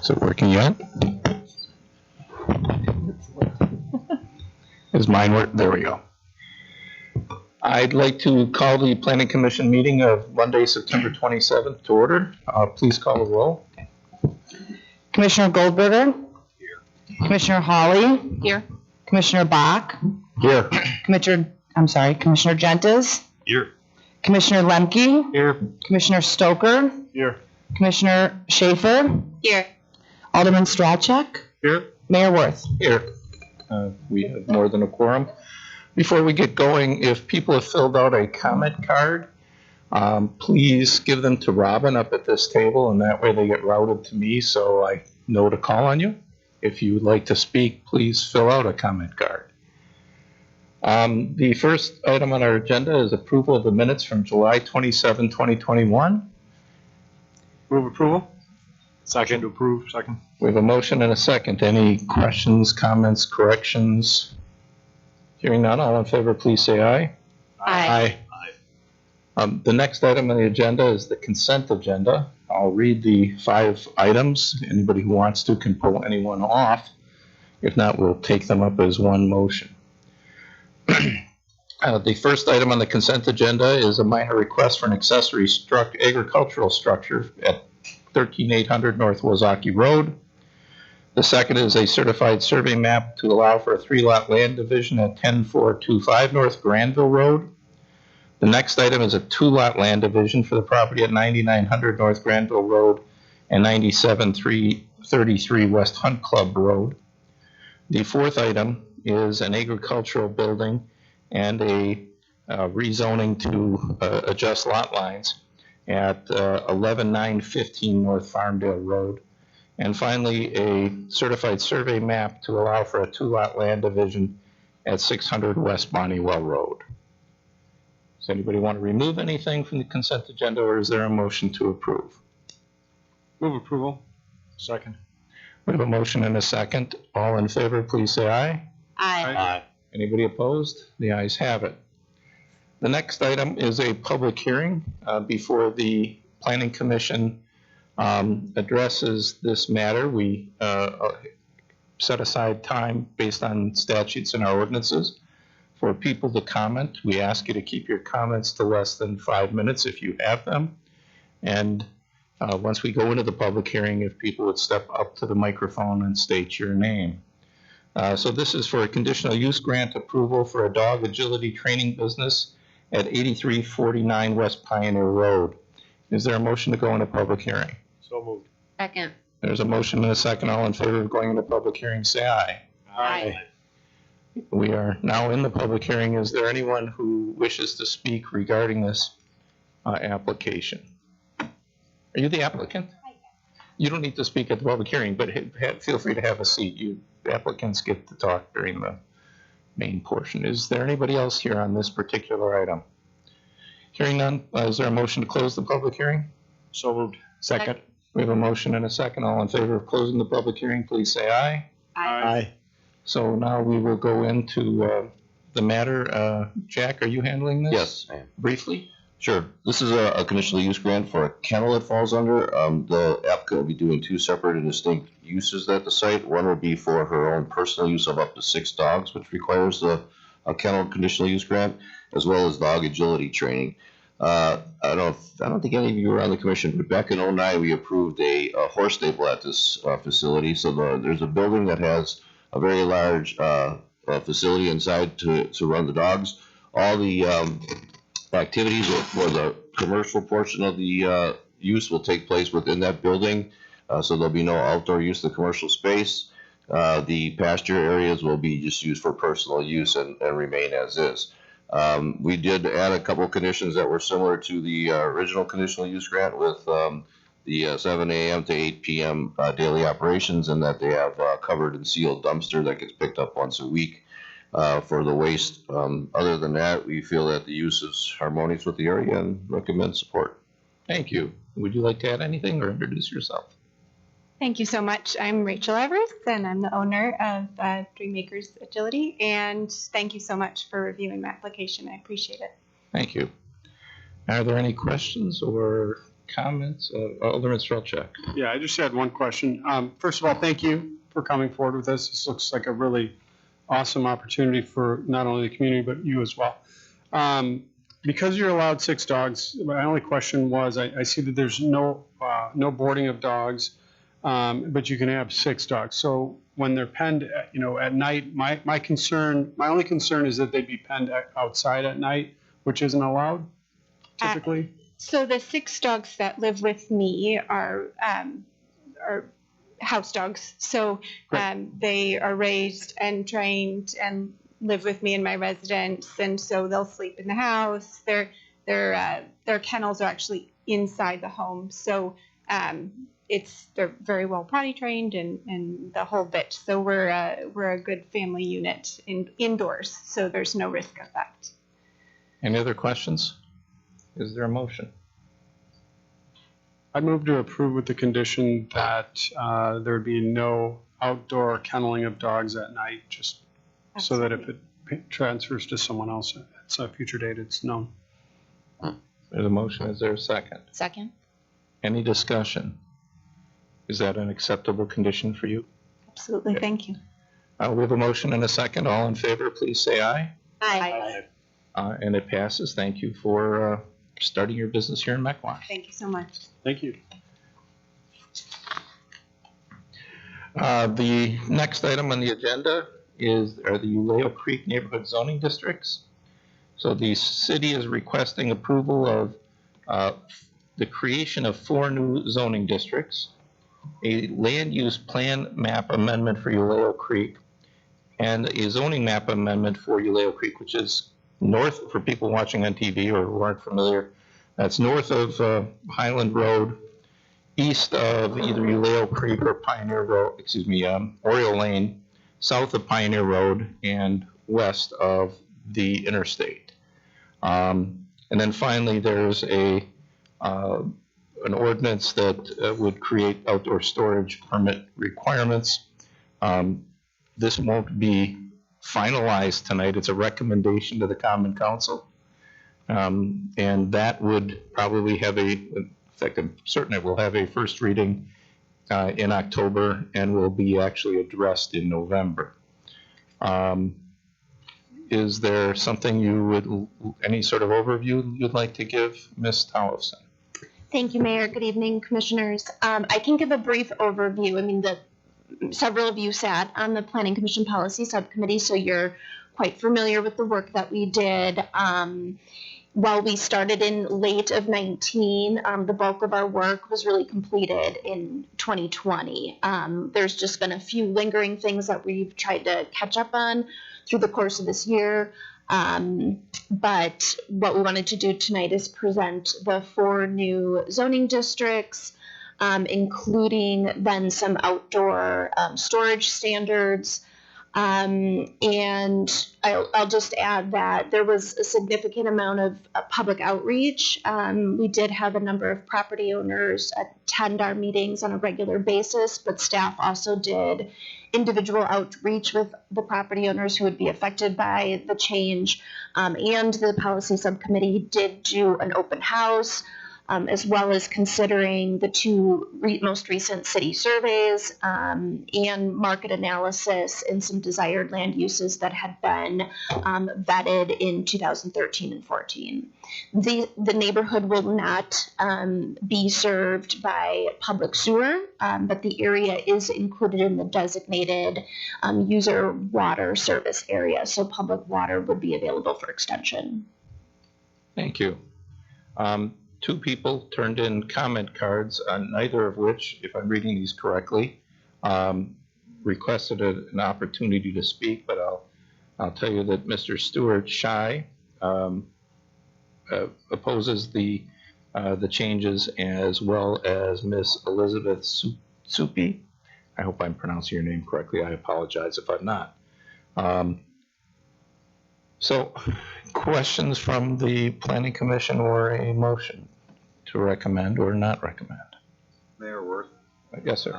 Is it working yet? Is mine work? There we go. I'd like to call the Planning Commission meeting of Monday, September 27th to order. Please call the roll. Commissioner Goldberger? Here. Commissioner Hawley? Here. Commissioner Bach? Here. Commissioner Gentes? Here. Commissioner Lemke? Here. Commissioner Stoker? Here. Commissioner Schaefer? Here. Alderman Strachek? Here. Mayor Worth? Here. We have more than a quorum. Before we get going, if people have filled out a comment card, please give them to Robin up at this table, and that way they get routed to me so I know to call on you. If you would like to speak, please fill out a comment card. The first item on our agenda is approval of the minutes from July 27, 2021. Move approval. Second. To approve. Second. We have a motion and a second. Any questions, comments, corrections? Hearing none, all in favor, please say aye. Aye. The next item on the agenda is the consent agenda. I'll read the 5 items. Anybody who wants to can pull anyone off. If not, we'll take them up as one motion. The first item on the consent agenda is a minor request for an accessory agricultural structure at 13800 North Wazaki Road. The second is a certified survey map to allow for a 3-lot land division at 10425 North Granville Road. The next item is a 2-lot land division for the property at 9900 North Granville Road and 97333 West Hunt Club Road. The fourth item is an agricultural building and a rezoning to adjust lot lines at 11915 North Farmdale Road. And finally, a certified survey map to allow for a 2-lot land division at 600 West Bonnewell Road. Does anybody want to remove anything from the consent agenda, or is there a motion to approve? Move approval. Second. We have a motion and a second. All in favor, please say aye. Aye. Anybody opposed? The ayes have it. The next item is a public hearing before the Planning Commission addresses this matter. We set aside time based on statutes and our ordinances for people to comment. We ask you to keep your comments to less than 5 minutes if you have them. And once we go into the public hearing, if people would step up to the microphone and state your name. So this is for a conditional use grant approval for a dog agility training business at 8349 West Pioneer Road. Is there a motion to go into public hearing? So moved. Second. There's a motion and a second. All in favor of going into public hearing, say aye. Aye. We are now in the public hearing. Is there anyone who wishes to speak regarding this application? Are you the applicant? You don't need to speak at the public hearing, but feel free to have a seat. Applicants get to talk during the main portion. Is there anybody else here on this particular item? Hearing none, is there a motion to close the public hearing? So moved. Second. We have a motion and a second. All in favor of closing the public hearing, please say aye. Aye. So now we will go into the matter. Jack, are you handling this? Yes, I am. Briefly? Sure. This is a conditional use grant for a kennel it falls under. The applicant will be doing 2 separate and distinct uses at the site. One will be for her own personal use of up to 6 dogs, which requires a kennel conditional use grant, as well as dog agility training. I don't think any of you were on the commission, but back in 2009 we approved a horse stable at this facility. So there's a building that has a very large facility inside to run the dogs. All the activities for the commercial portion of the use will take place within that building, so there'll be no outdoor use of the commercial space. The pasture areas will be just used for personal use and remain as is. We did add a couple of conditions that were similar to the original conditional use grant with the 7 a.m. to 8 p.m. Daily operations, and that they have a covered and sealed dumpster that gets picked up once a week for the waste. Other than that, we feel that the use is harmonious with the area and recommend support. Thank you. Would you like to add anything or introduce yourself? Thank you so much. I'm Rachel Everett, and I'm the owner of Dreammakers Agility, and thank you so much for reviewing my application. I appreciate it. Thank you. Are there any questions or comments? Alderman Strelchak. Yeah, I just had one question. First of all, thank you for coming forward with this. This looks like a really awesome opportunity for not only the community, but you as well. Because you're allowed 6 dogs, my only question was, I see that there's no boarding of dogs, but you can have 6 dogs. So when they're penned, at night, my only concern is that they'd be penned outside at night, which isn't allowed typically. So the 6 dogs that live with me are house dogs. So they are raised and trained and live with me in my residence, and so they'll sleep in the house. Their kennels are actually inside the home, so they're very well potty trained and the whole bit. So we're a good family unit indoors, so there's no risk of that. Any other questions? Is there a motion? I move to approve with the condition that there would be no outdoor kenneling of dogs at night, just so that if it transfers to someone else at a future date, it's known. There's a motion. Is there a second? Second. Any discussion? Is that an acceptable condition for you? Absolutely. Thank you. We have a motion and a second. All in favor, please say aye. Aye. And it passes. Thank you for starting your business here in Mequon. Thank you so much. Thank you. The next item on the agenda are the Uleo Creek Neighborhood Zoning Districts. So the city is requesting approval of the creation of 4 new zoning districts, a land use plan map amendment for Uleo Creek, and a zoning map amendment for Uleo Creek, which is north, for people watching on TV or who aren't familiar, that's north of Highland Road, east of either Uleo Creek or Pioneer Road, Oriole Lane, south of Pioneer Road, and west of the interstate. And then finally, there's an ordinance that would create outdoor storage permit requirements. This won't be finalized tonight. It's a recommendation to the Common Council. And that would probably have in fact, I'm certain it will have a first reading in October and will be actually addressed in November. Is there something any sort of overview you'd like to give, Ms. Tollefson? Thank you, Mayor. Good evening, Commissioners. I can give a brief overview. I mean, several of you sat on the Planning Commission Policy Subcommittee, so you're quite familiar with the work that we did. While we started in late of 19, the bulk of our work was really completed in 2020. There's just been a few lingering things that we've tried to catch up on through the course of this year. But what we wanted to do tonight is present the 4 new zoning districts, including then some outdoor storage standards. And I'll just add that there was a significant amount of public outreach. We did have a number of property owners attend our meetings on a regular basis, but staff also did individual outreach with the property owners who would be affected by the change. And the policy subcommittee did do an open house, as well as considering the 2 most recent city surveys and market analysis and some desired land uses that had been vetted in 2013 and 14. The neighborhood will not be served by public sewer, but the area is included in the designated user water service area, so public water would be available for extension. Thank you. 2 people turned in comment cards, neither of which, if I'm reading these correctly, requested an opportunity to speak, but I'll tell you that Mr. Stuart Shy opposes the changes, as well as Miss Elizabeth Supi. I hope I'm pronouncing your name correctly. I apologize if I'm not. So, questions from the Planning Commission or a motion to recommend or not recommend? Mayor Worth? Yes, sir.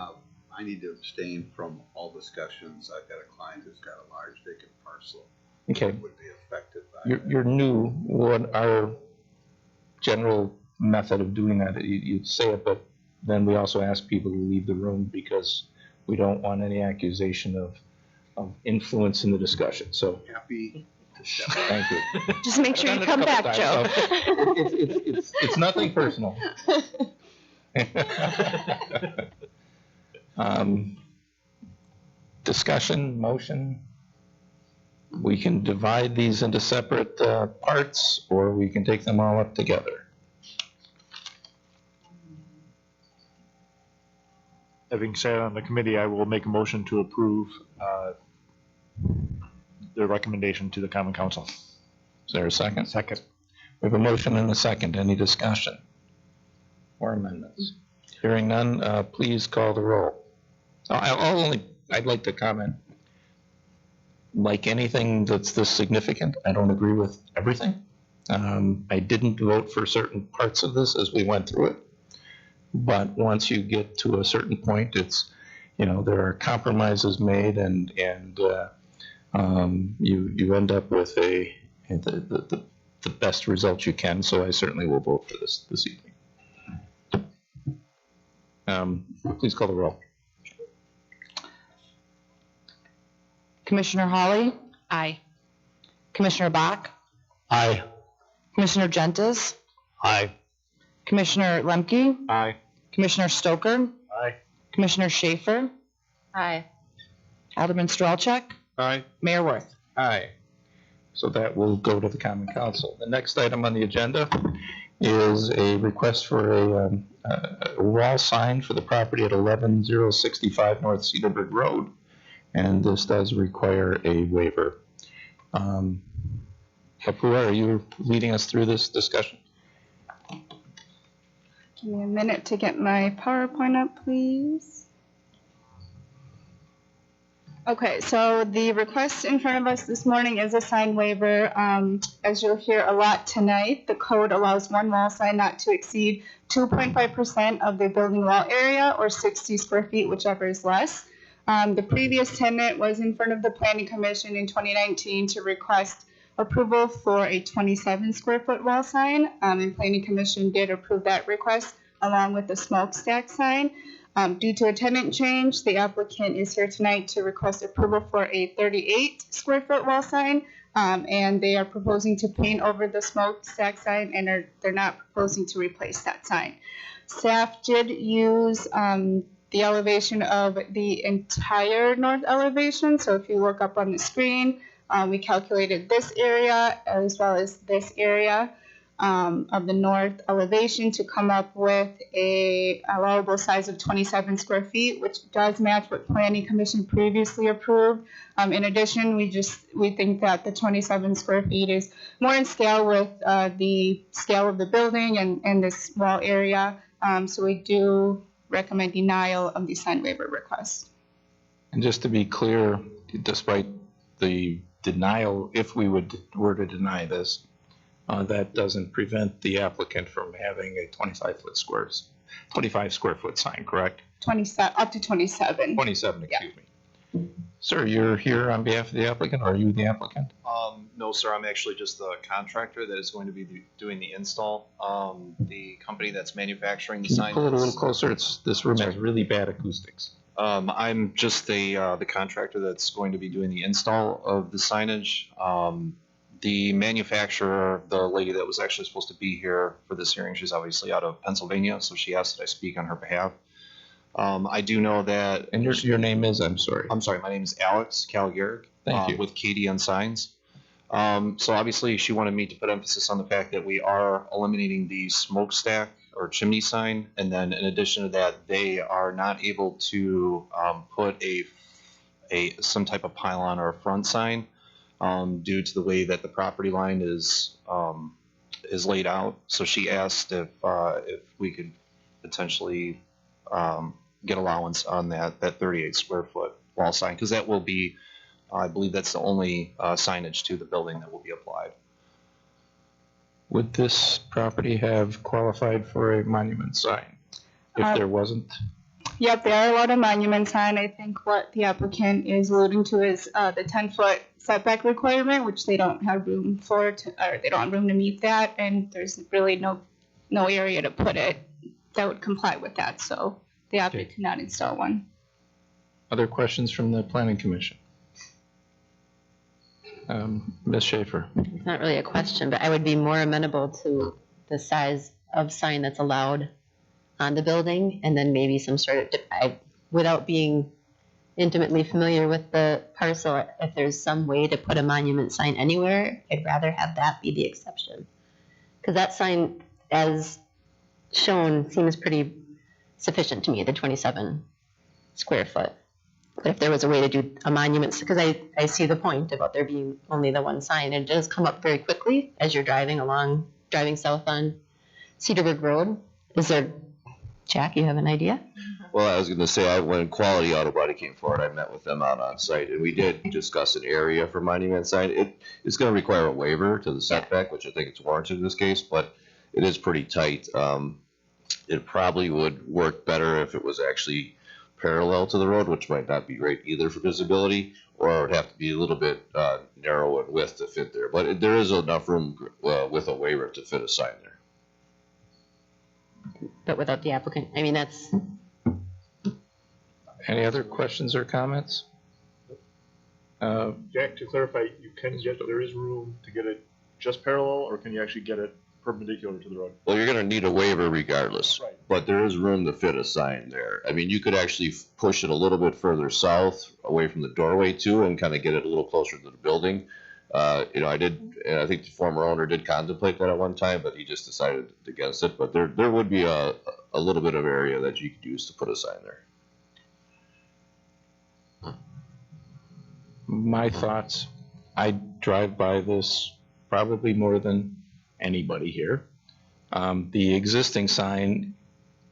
I need to abstain from all discussions. I've got a client who's got a large vacant parcel. Okay. That would be affected by You're new. What our general method of doing that. You say it, but then we also ask people to leave the room because we don't want any accusation of influence in the discussion. So Happy to step thank you. Just make sure you come back, Joe. It's nothing personal. Discussion, motion. We can divide these into separate parts, or we can take them all up together. Having sat on the committee, I will make a motion to approve the recommendation to the Common Council. Is there a second? Second. We have a motion and a second. Any discussion or amendments? Hearing none, please call the roll. I'd like to comment. Like anything that's this significant, I don't agree with everything. I didn't vote for certain parts of this as we went through it. But once you get to a certain point, it's, there are compromises made, and you end up with the best result you can. So I certainly will vote for this evening. Please call the roll. Commissioner Hawley? Aye. Commissioner Bach? Aye. Commissioner Gentis? Aye. Commissioner Lemke? Aye. Commissioner Stoker? Aye. Commissioner Schaefer? Aye. Alderman Strelchak? Aye. Mayor Worth? Aye. So that will go to the Common Council. The next item on the agenda is a request for a wall sign for the property at 11065 North Cedarburg Road. And this does require a waiver. Kapua, are you leading us through this discussion? Give me a minute to get my PowerPoint up, please. Okay, so the request in front of us this morning is a sign waiver. As you'll hear a lot tonight, the code allows one wall sign not to exceed 2.5% of the building wall area or 60 square feet, whichever is less. The previous tenant was in front of the Planning Commission in 2019 to request approval for a 27 square foot wall sign, and Planning Commission did approve that request along with the smokestack sign. Due to a tenant change, the applicant is here tonight to request approval for a 38 square foot wall sign, and they are proposing to paint over the smokestack sign, and they're not proposing to replace that sign. Staff did use the elevation of the entire north elevation. So if you look up on the screen, we calculated this area as well as this area of the north elevation to come up with a allowable size of 27 square feet, which does match what Planning Commission previously approved. In addition, we think that the 27 square feet is more in scale with the scale of the building and this wall area. So we do recommend denial of the sign waiver request. And just to be clear, despite the denial, if we were to deny this, that doesn't prevent the applicant from having a 25 square foot sign, correct? 27, up to 27. 27, excuse me. Sir, you're here on behalf of the applicant, or are you the applicant? No, sir, I'm actually just the contractor that is going to be doing the install. The company that's manufacturing the Can you sign. pull it a little closer? This room has really bad acoustics. I'm just the contractor that's going to be doing the install of the signage. The manufacturer, the lady that was actually supposed to be here for this hearing, she's obviously out of Pennsylvania, so she asked that I speak on her behalf. I do know that. And your name is? I'm sorry. I'm sorry. My name is Alex Calgaric. Thank you. With KDN Signs. So obviously she wanted me to put emphasis on the fact that we are eliminating the smokestack or chimney sign, and then in addition to that, they are not able to put some type of pylon or a front sign due to the way that the property line is laid out. So she asked if we could potentially get allowance on that 38 square foot wall sign, because that will be, I believe that's the only signage to the building that will be applied. Would this property have qualified for a monument sign if there wasn't? Yep, they are allowed a monument sign. I think what the applicant is alluding to is the 10-foot setback requirement, which they don't have room for, or they don't have room to meet that, and there's really no no area to put it that would comply with that, so the applicant could not install one. Other questions from the Planning Commission? Ms. Schaefer? It's not really a question, but I would be more amenable to the size of sign that's allowed on the building, and then maybe some sort of, without being intimately familiar with the parcel, if there's some way to put a monument sign anywhere, I'd rather have that be the exception. Because that sign, as shown, seems pretty sufficient to me, the 27 square foot. But if there was a way to do a monument, because I see the point about there being only the one sign, and it does come up very quickly as you're driving south on Cedarburg Road. Is there, Jack, you have an idea? Well, I was going to say, when Quality Auto Body came forward, I met with them out on site, and we did discuss an area for monument sign. It's going to require a waiver to the setback, which I think it's warranted in this case, but it is pretty tight. It probably would work better if it was actually parallel to the road, which might not be great either for visibility, or it would have to be a little bit narrow in width to fit there. But there is enough room with a waiver to fit a sign there. But without the applicant, I mean, that's... Any other questions or comments? Jack, to clarify, you can get, there is room to get it just parallel, or can you actually get it perpendicular to the road? Well, you're going to need a waiver regardless, Right. But there is room to fit a sign there. I mean, you could actually push it a little bit further south, away from the doorway too, and kind of get it a little closer to the building. You know, I think the former owner did contemplate that at one time, but he just decided against it. But there would be a little bit of area that you could use to put a sign there. My thoughts, I drive by this probably more than anybody here. The existing sign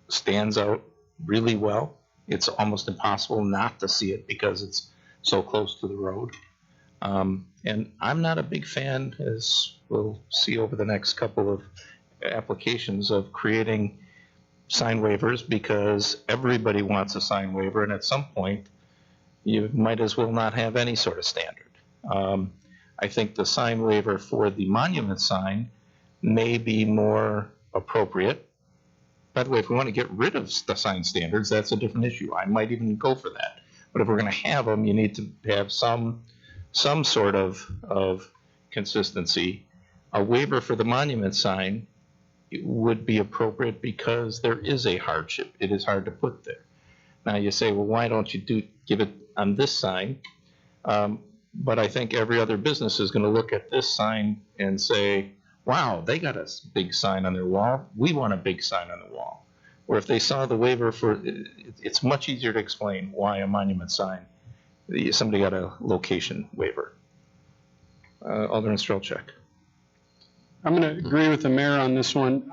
stands out really well. It's almost impossible not to see it because it's so close to the road. And I'm not a big fan, as we'll see over the next couple of applications, of creating sign waivers, because everybody wants a sign waiver, and at some point you might as well not have any sort of standard. I think the sign waiver for the monument sign may be more appropriate. By the way, if we want to get rid of the sign standards, that's a different issue. I might even go for that. But if we're going to have them, you need to have some sort of consistency. A waiver for the monument sign would be appropriate because there is a hardship. It is hard to put there. Now you say, well, why don't you give it on this sign? But I think every other business is going to look at this sign and say, wow, they got a big sign on their wall. We want a big sign on the wall. Or if they saw the waiver for, it's much easier to explain why a monument sign, somebody got a location waiver. Alderman Strelchak. I'm going to agree with the mayor on this one.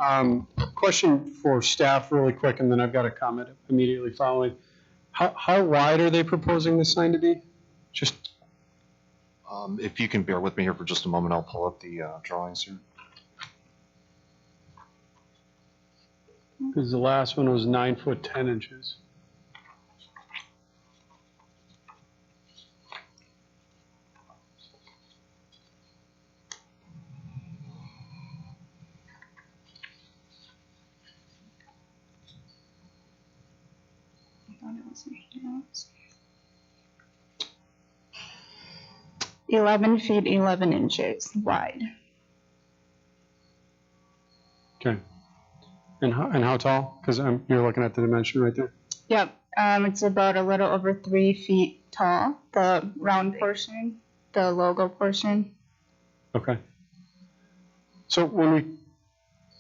Question for staff really quick, and then I've got a comment immediately following. How wide are they proposing this sign to be? Just if you can bear with me here for just a moment, I'll pull up the drawings here. because the last one was 9 foot 10 inches. I thought it was something else. 11 feet 11 inches wide. Okay. And how tall? Because you're looking at the dimension right there. Yep, it's about a little over 3 feet tall, the round portion, the logo portion. Okay. So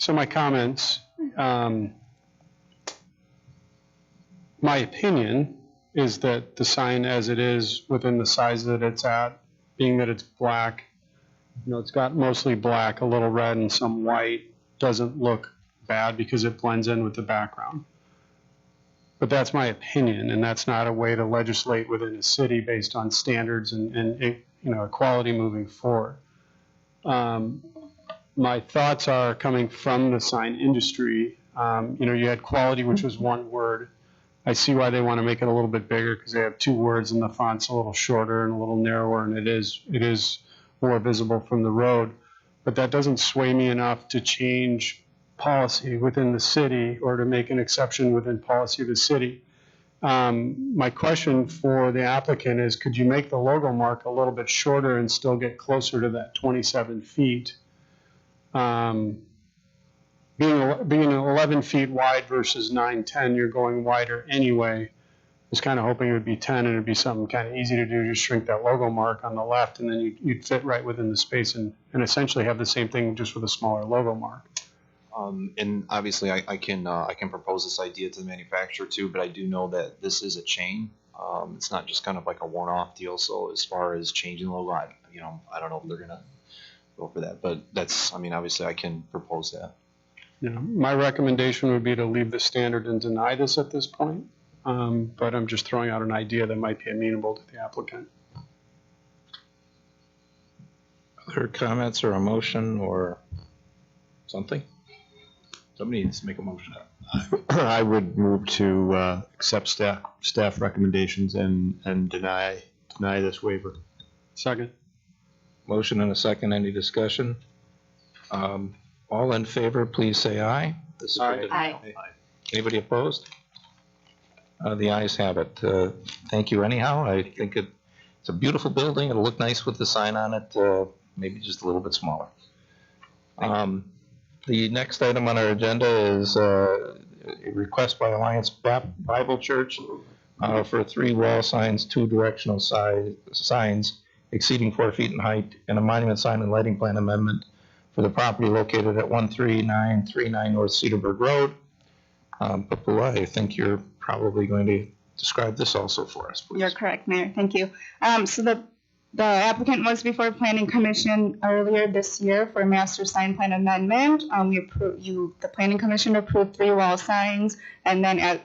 my comments, my opinion is that the sign as it is within the size that it's at, being that it's black, it's got mostly black, a little red and some white, doesn't look bad because it blends in with the background. But that's my opinion, and that's not a way to legislate within a city based on standards and equality moving forward. My thoughts are coming from the sign industry. You had quality, which was one word. I see why they want to make it a little bit bigger because they have 2 words and the font's a little shorter and a little narrower, and it is more visible from the road. But that doesn't sway me enough to change policy within the city or to make an exception within policy of the city. My question for the applicant is, could you make the logo mark a little bit shorter and still get closer to that 27 feet? Being 11 feet wide versus 9-10, you're going wider anyway. I was kind of hoping it would be 10 and it'd be something kind of easy to do, just shrink that logo mark on the left, and then you'd fit right within the space and essentially have the same thing just with a smaller logo mark. And obviously I can propose this idea to the manufacturer too, but I do know that this is a chain. It's not just kind of like a one-off deal. So as far as changing the logo, I don't know if they're gonna go for that, but obviously I can propose that. Yeah, my recommendation would be to leave the standard and deny this at this point. But I'm just throwing out an idea that might be amenable to the applicant. Other comments or a motion or something? Somebody needs to make a motion. I would move to accept staff recommendations and deny this waiver. Second. Motion and a second. Any discussion? All in favor, please say aye. Aye. Anybody opposed? The ayes have it. Thank you anyhow. I think it's a beautiful building. It'll look nice with the sign on it, maybe just a little bit smaller. The next item on our agenda is a request by Alliance Bible Church for 3 wall signs, 2 directional signs exceeding 4 feet in height, and a monument sign and lighting plan amendment for the property located at 13939 North Cedarburg Road. Papu, I think you're probably going to describe this also for us, please. You're correct, Mayor. Thank you. So the applicant was before Planning Commission earlier this year for a master sign plan amendment. The Planning Commission approved 3 wall signs, and then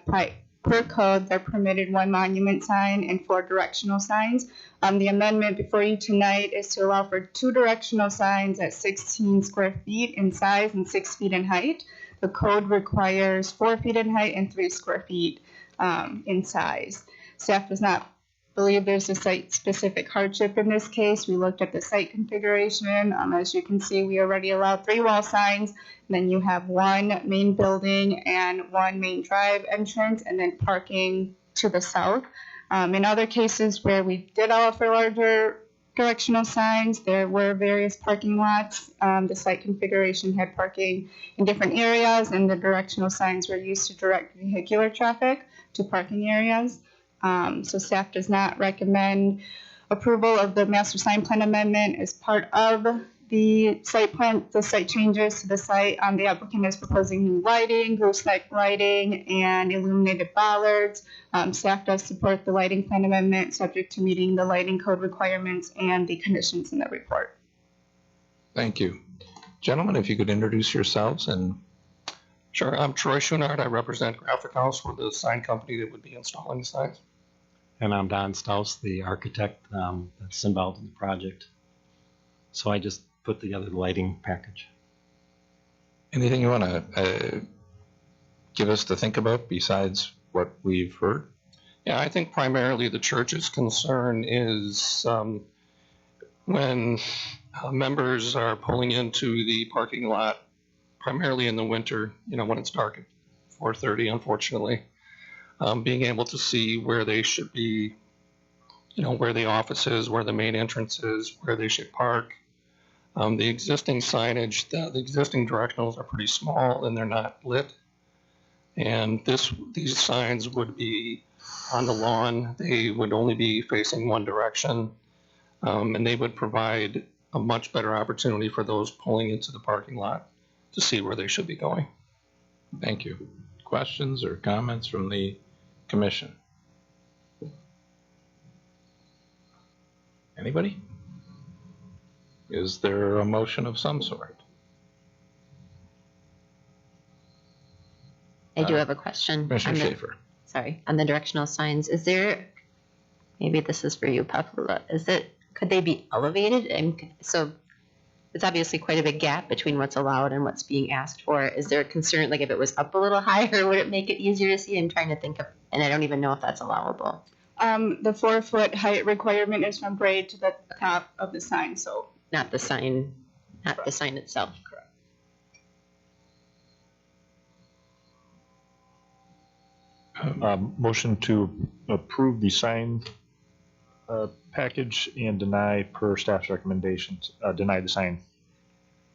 per code, they're permitted 1 monument sign and 4 directional signs. The amendment before you tonight is to allow for 2 directional signs at 16 square feet in size and 6 feet in height. The code requires 4 feet in height and 3 square feet in size. Staff does not believe there's a site-specific hardship in this case. We looked at the site configuration. As you can see, we already allow 3 wall signs. Then you have 1 main building and 1 main drive entrance, and then parking to the south. In other cases where we did allow for larger directional signs, there were various parking lots. The site configuration had parking in different areas, and the directional signs were used to direct vehicular traffic to parking areas. So staff does not recommend approval of the master sign plan amendment as part of the site plan, the site changes to the site. The applicant is proposing new lighting, gooseneck lighting, and illuminated bollards. Staff does support the lighting plan amendment, subject to meeting the lighting code requirements and the conditions in the report. Thank you. Gentlemen, if you could introduce yourselves and... Sure, I'm Troy Schunard. I represent Graphic House, for the sign company that would be installing the signs. And I'm Don Staus, the architect that's involved in the project. So I just put together the lighting package. Anything you want to give us to think about besides what we've heard? Yeah, I think primarily the church's concern is when members are pulling into the parking lot, primarily in the winter, when it's dark at 4:30, unfortunately, being able to see where they should be, where the office is, where the main entrance is, where they should park. The existing signage, the existing directionals are pretty small and they're not lit. And these signs would be on the lawn. They would only be facing one direction, and they would provide a much better opportunity for those pulling into the parking lot to see where they should be going. Thank you. Questions or comments from the commission? Anybody? Is there a motion of some sort? I do have a question. Commissioner Schaefer. Sorry, on the directional signs, is there, maybe this is for you, Papula, could they be elevated? And so it's obviously quite a big gap between what's allowed and what's being asked for. Is there a concern, like if it was up a little higher, would it make it easier to see? I'm trying to think of, and I don't even know if that's allowable. The 4-foot height requirement is from grade to the top of the sign, so. Not the sign, not the sign itself. Correct. Motion to approve the sign package and deny per staff's recommendations. Deny the sign.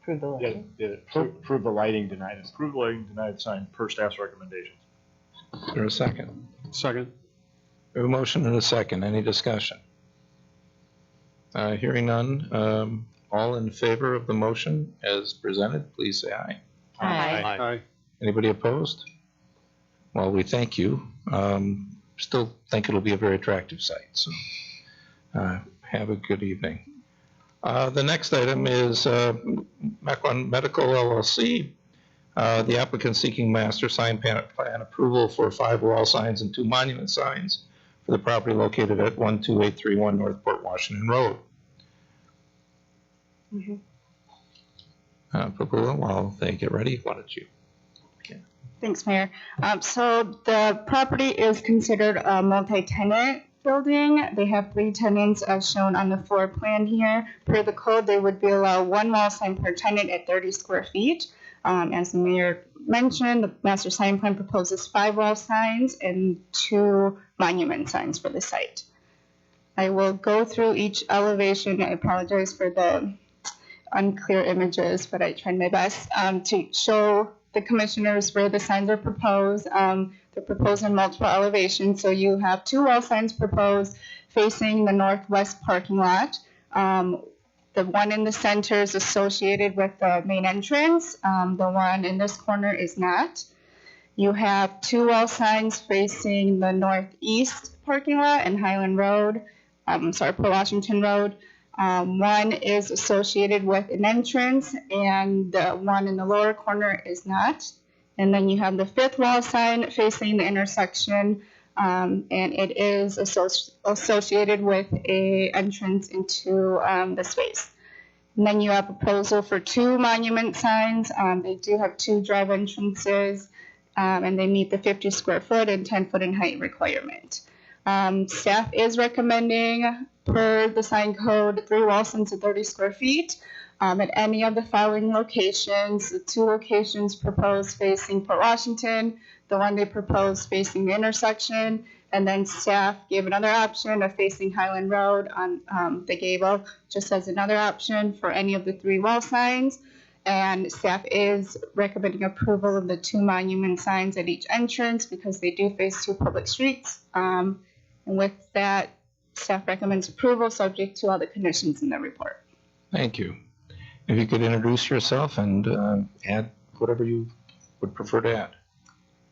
Approve the lighting. Approve the lighting, deny the sign per staff's recommendations. Is there a second? Second. We have a motion and a second. Any discussion? Hearing none. All in favor of the motion as presented, please say aye. Aye. Aye. Anybody opposed? Well, we thank you. Still think it'll be a very attractive site, so have a good evening. The next item is Mequon Medical LLC. The applicant seeking master sign plan approval for 5 wall signs and 2 monument signs for the property located at 12831 North Port Washington Road. Papula, while they get ready, why don't you? Thanks, Mayor. So the property is considered a multi-tenant building. They have 3 tenants as shown on the floor plan here. Per the code, they would be allowed 1 wall sign per tenant at 30 square feet. As the mayor mentioned, the master sign plan proposes 5 wall signs and 2 monument signs for the site. I will go through each elevation. I apologize for the unclear images, but I tried my best to show the commissioners where the signs are proposed. They're proposed in multiple elevations. So you have 2 wall signs proposed facing the northwest parking lot. The one in the center is associated with the main entrance. The one in this corner is not. You have 2 wall signs facing the northeast parking lot and Highland Road. Port Washington Road. One is associated with an entrance, and the one in the lower corner is not. And then you have the 5th wall sign facing the intersection, and it is associated with a entrance into the space. And then you have a proposal for 2 monument signs. They do have 2 drive entrances, and they meet the 50 square foot and 10 foot in height requirement. Staff is recommending, per the sign code, 3 wall signs at 30 square feet at any of the following locations. The 2 locations proposed facing Port Washington, the one they proposed facing the intersection, and then staff gave another option of facing Highland Road on the gable, just as another option for any of the 3 wall signs. And staff is recommending approval of the 2 monument signs at each entrance because they do face 2 public streets. And with that, staff recommends approval subject to all the conditions in the report. Thank you. If you could introduce yourself and add whatever you would prefer to add.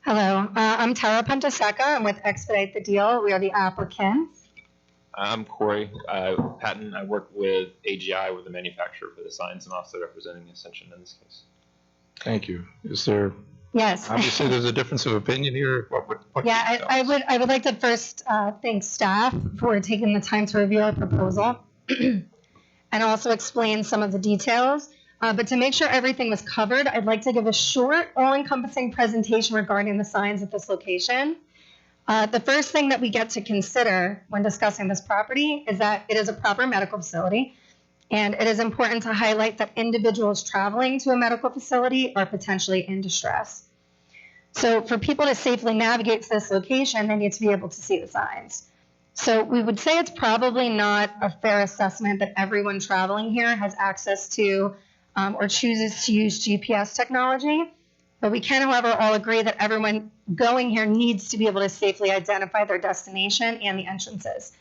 Hello, I'm Tara Pantaseca. I'm with Expedite the Deal. We are the applicants. I'm Corey Patton. I work with AGI, with the manufacturer for the signs, and also representing Ascension in this case. Thank you. Is there? Yes. Obviously, there's a difference of opinion here. What yeah, I would like to first thank staff for taking the time to review our proposal and also explain some of the details. But to make sure everything was covered, I'd like to give a short, all-encompassing presentation regarding the signs at this location. The first thing that we get to consider when discussing this property is that it is a proper medical facility, and it is important to highlight that individuals traveling to a medical facility are potentially in distress. So for people to safely navigate to this location, they need to be able to see the signs. So we would say it's probably not a fair assessment that everyone traveling here has access to or chooses to use GPS technology. But we can, however, all agree that everyone going here needs to be able to safely identify their destination and the entrances.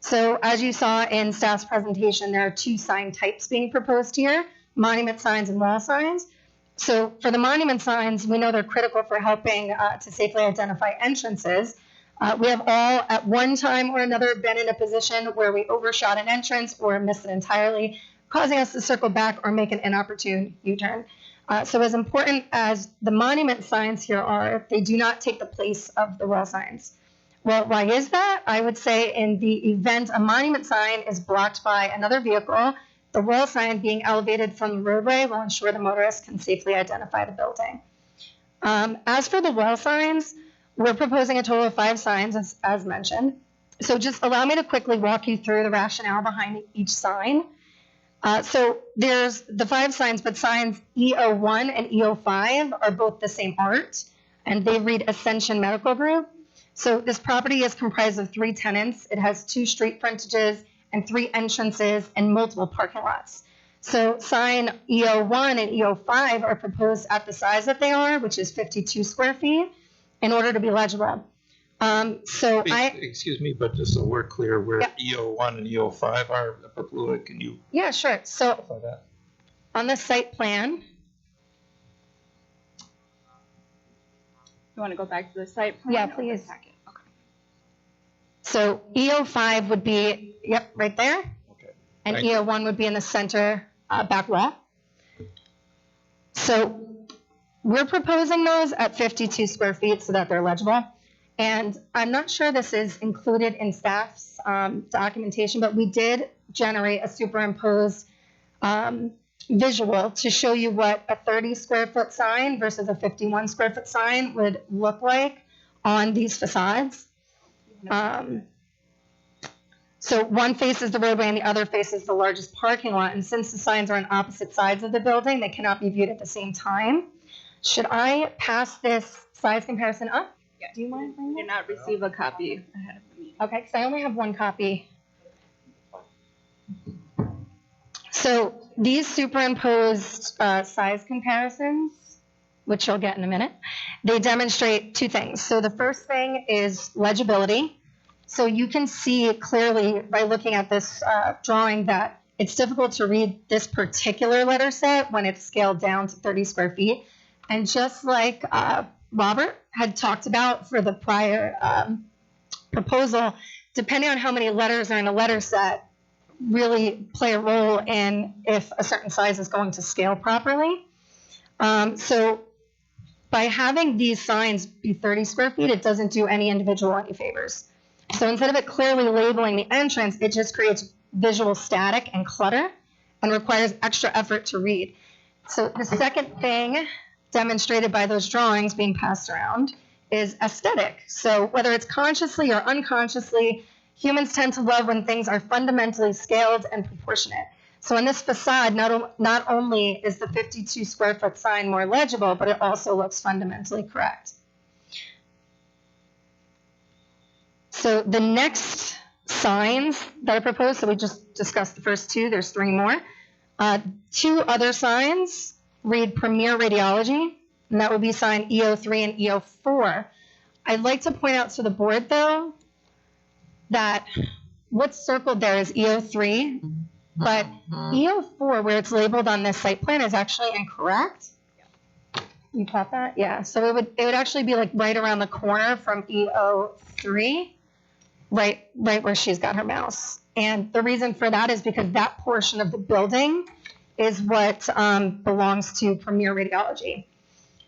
So as you saw in staff's presentation, there are 2 sign types being proposed here, monument signs and wall signs. So for the monument signs, we know they're critical for helping to safely identify entrances. We have all at one time or another been in a position where we overshot an entrance or missed it entirely, causing us to circle back or make an inopportune U-turn. So as important as the monument signs here are, they do not take the place of the wall signs. Well, why is that? I would say in the event a monument sign is blocked by another vehicle, the wall sign being elevated from the roadway will ensure the motorist can safely identify the building. As for the wall signs, we're proposing a total of 5 signs, as mentioned. So just allow me to quickly walk you through the rationale behind each sign. So there's the 5 signs, but signs E01 and E05 are both the same art, and they read Ascension Medical Group. So this property is comprised of 3 tenants. It has 2 street frontages and 3 entrances and multiple parking lots. So sign EO1 and EO5 are proposed at the size that they are, which is 52 square feet, in order to be legible. Excuse me, but just so we're clear, where EO1 and EO5 are, can you? Yeah, sure. So clarify that? on the site plan, You want to go back to the site plan? yeah, or the please. packet? Okay. So EO5 would be, yep, right there. Okay. And Thank you. EO1 would be in the center back wall. So we're proposing those at 52 square feet so that they're legible. And I'm not sure this is included in staff's documentation, but we did generate a superimposed visual to show you what a 30 square foot sign versus a 51 square foot sign would look like on these facades. So one faces the roadway and the other faces the largest parking lot. And since the signs are on opposite sides of the building, they cannot be viewed at the same time. Should I pass this size comparison up? Yeah. Do you mind? You did not receive a copy ahead of the meeting. Okay, because I only have one copy. So these superimposed size comparisons, which you'll get in a minute, they demonstrate 2 things. So the first thing is legibility. So you can see clearly by looking at this drawing that it's difficult to read this particular letter set when it's scaled down to 30 square feet. And just like Robert had talked about for the prior proposal, depending on how many letters are in a letter set, really play a role in if a certain size is going to scale properly. So by having these signs be 30 square feet, it doesn't do any individual any favors. So instead of it clearly labeling the entrance, it just creates visual static and clutter and requires extra effort to read. So the second thing demonstrated by those drawings being passed around is aesthetic. So whether it's consciously or unconsciously, humans tend to love when things are fundamentally scaled and proportionate. So in this facade, not only is the 52 square foot sign more legible, but it also looks fundamentally correct. So the next signs that are proposed, so we just discussed the first 2, there's 3 more. 2 other signs read Premier Radiology, and that would be sign EO3 and EO4. I'd like to point out to the board, though, that what's circled there is EO3, but EO4, where it's labeled on this site plan, is actually incorrect. You caught that? Yeah. So it would actually be like right around the corner from EO3, right where she's got her mouse. And the reason for that is because that portion of the building is what belongs to Premier Radiology.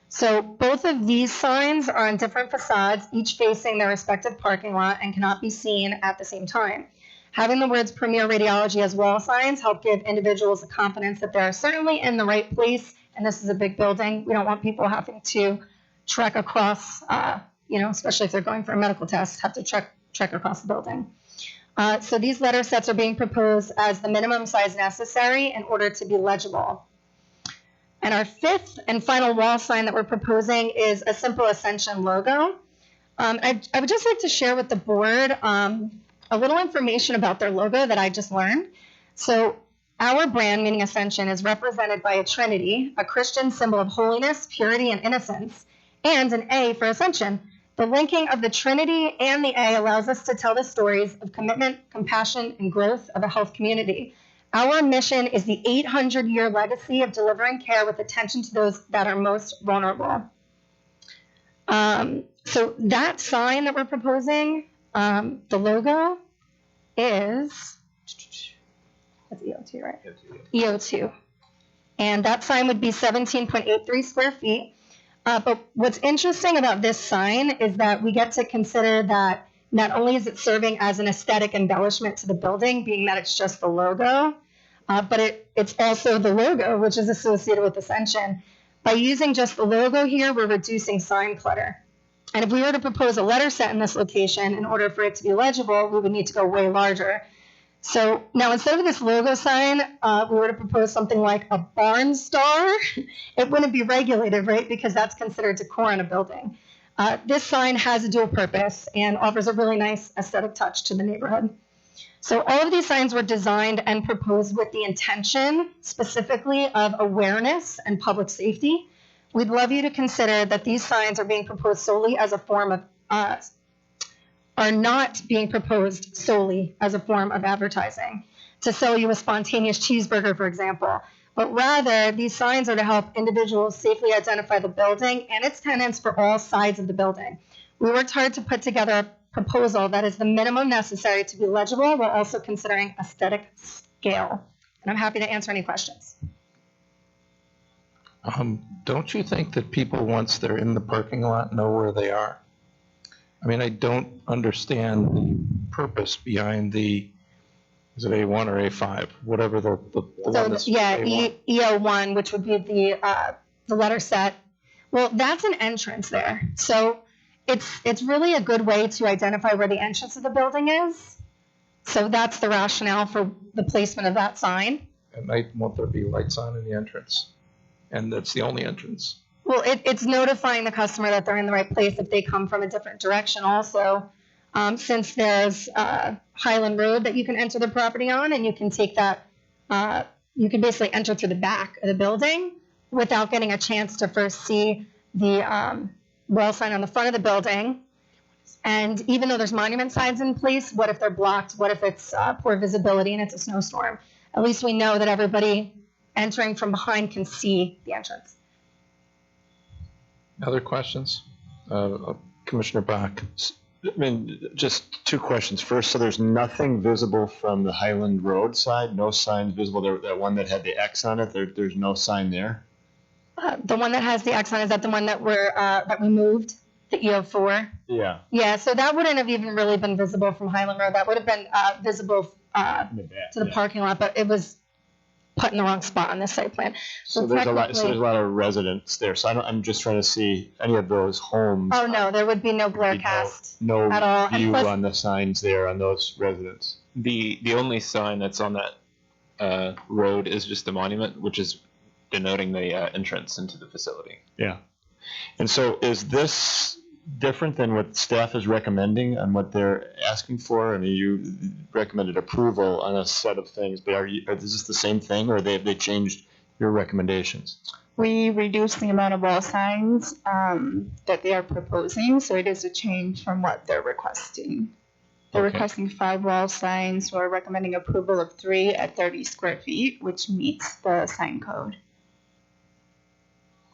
So both of these signs are on different facades, each facing their respective parking lot and cannot be seen at the same time. Having the words Premier Radiology as wall signs help give individuals the confidence that they're certainly in the right place, and this is a big building. We don't want people having to trek across, especially if they're going for a medical test, have to trek across the building. So these letter sets are being proposed as the minimum size necessary in order to be legible. And our 5th and final wall sign that we're proposing is a simple Ascension logo. I would just like to share with the board a little information about their logo that I just learned. So our brand, meaning Ascension, is represented by a trinity, a Christian symbol of holiness, purity, and innocence, and an A for Ascension. The linking of the Trinity and the A allows us to tell the stories of commitment, compassion, and growth of a health community. Our mission is the 800-year legacy of delivering care with attention to those that are most vulnerable. So that sign that we're proposing, the logo is, that's EO2, right? EO2. And that sign would be 17.83 square feet. But what's interesting about this sign is that we get to consider that not only is it serving as an aesthetic embellishment to the building, being that it's just the logo, but it's also the logo, which is associated with Ascension. By using just the logo here, we're reducing sign clutter. And if we were to propose a letter set in this location, in order for it to be legible, we would need to go way larger. So now instead of this logo sign, we were to propose something like a barn star. It wouldn't be regulated, right? Because that's considered decor in a building. This sign has a dual purpose and offers a really nice aesthetic touch to the neighborhood. So all of these signs were designed and proposed with the intention specifically of awareness and public safety. We'd love you to consider that these signs are being proposed solely as a form of, are not being proposed solely as a form of advertising to sell you a spontaneous cheeseburger, for example, but rather these signs are to help individuals safely identify the building and its tenants for all sides of the building. We worked hard to put together a proposal that is the minimum necessary to be legible while also considering aesthetic scale. And I'm happy to answer any questions. Don't you think that people, once they're in the parking lot, know where they are? I mean, I don't understand the purpose behind the, is it A1 or A5, whatever the one So that's yeah, A1. EO1, which would be the letter set. Well, that's an entrance there. So it's really a good way to identify where the entrance of the building is. So that's the rationale for the placement of that sign. At night, won't there be lights on in the entrance? And that's the only entrance. Well, it's notifying the customer that they're in the right place if they come from a different direction also. Since there's Highland Road that you can enter the property on, and you can take that, you can basically enter through the back of the building without getting a chance to first see the well sign on the front of the building. And even though there's monument signs in place, what if they're blocked? What if it's poor visibility and it's a snowstorm? At least we know that everybody entering from behind can see the entrance. Other questions? Commissioner Bach. I mean, just two questions. First, so there's nothing visible from the Highland Road side, no signs visible there. That one that had the X on it, there's no sign there. The one that has the X on, is that the one that we moved, the EO4? Yeah. Yeah, so that wouldn't have even really been visible from Highland Road. That would have been visible to the parking lot, but it was put in the wrong spot on this site plan. So there's a lot of residents there. So I'm just trying to see any of those homes. Oh no, there would be no glare cast No at all. And view plus, on the signs there on those residents. The only sign that's on that road is just the monument, which is denoting the entrance into the facility. Yeah. And so is this different than what staff is recommending and what they're asking for? I mean, you recommended approval on a set of things, but is this the same thing, or have they changed your recommendations? We reduced the amount of wall signs that they are proposing, so it is a change from what they're requesting. They're requesting 5 wall signs. We're recommending approval of 3 at 30 square feet, which meets the sign code.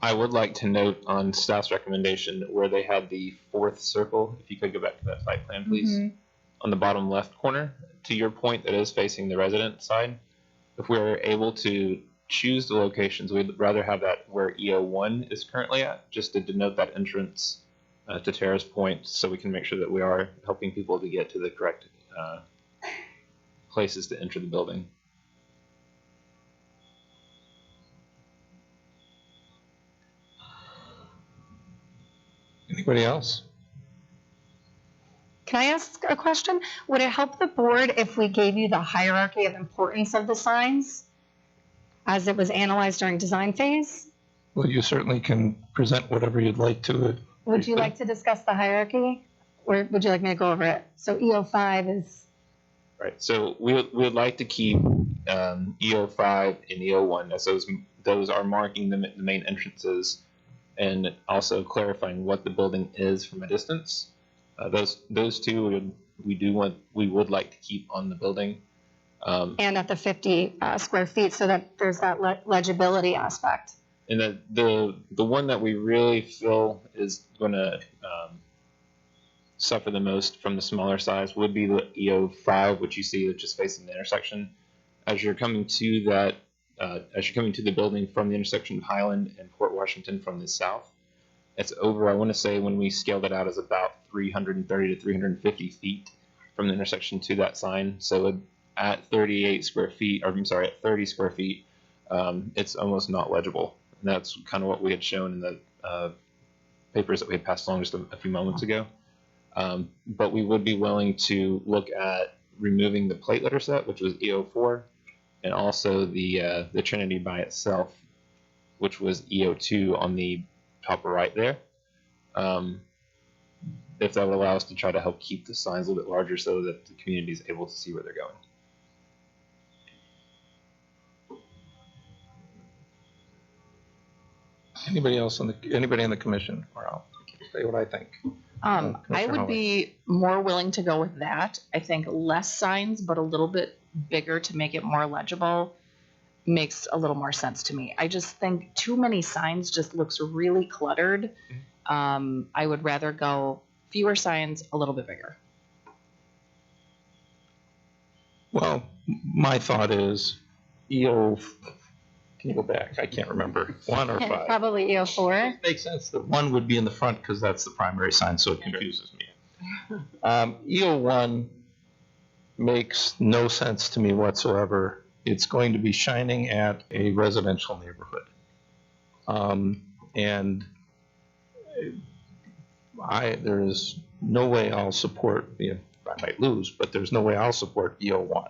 I would like to note on staff's recommendation where they had the 4th circle, if you could go back to that site plan, please, on the bottom left corner. To your point, that is facing the resident side. If we're able to choose the locations, we'd rather have that where EO1 is currently at, just to denote that entrance to Tara's point, so we can make sure that we are helping people to get to the correct places to enter the building. Anybody else? can I ask a question? Would it help the board if we gave you the hierarchy of importance of the signs as it was analyzed during design phase? Well, you certainly can present whatever you'd like to. Would you like to discuss the hierarchy, or would you like me to go over it? So EO5 is... Right, so we would like to keep EO5 and EO1 as those are marking the main entrances and also clarifying what the building is from a distance. Those two we would like to keep on the building. And at the 50 square feet, so that there's that legibility aspect. And the one that we really feel is going to suffer the most from the smaller size would be the EO5, which you see just facing the intersection. As you're coming to that, as you're coming to the building from the intersection of Highland and Port Washington from the south, it's over, I want to say when we scaled it out, is about 330 to 350 feet from the intersection to that sign. So at 38 square feet, or I'm sorry, at 30 square feet, it's almost not legible. And that's kind of what we had shown in the papers that we had passed along just a few moments ago. But we would be willing to look at removing the plate letter set, which was EO4, and also the Trinity by itself, which was EO2 on the top right there. if that would allow us to try to help keep the signs a little bit larger so that the community is able to see where they're going. Anybody else anybody on the commission? Or I'll say what I think. I Commissioner would Howard. be more willing to go with that. I think less signs, but a little bit bigger to make it more legible makes a little more sense to me. I just think too many signs just looks really cluttered. I would rather go fewer signs, a little bit bigger. Well, my thought is EO, can you go back? I can't remember, 1 or 5. Probably EO4. It makes sense that 1 would be in the front because that's the primary sign, so it confuses me. EO1 makes no sense to me whatsoever. It's going to be shining at a residential neighborhood. And there is no way I'll support, I might lose, but there's no way I'll support EO1.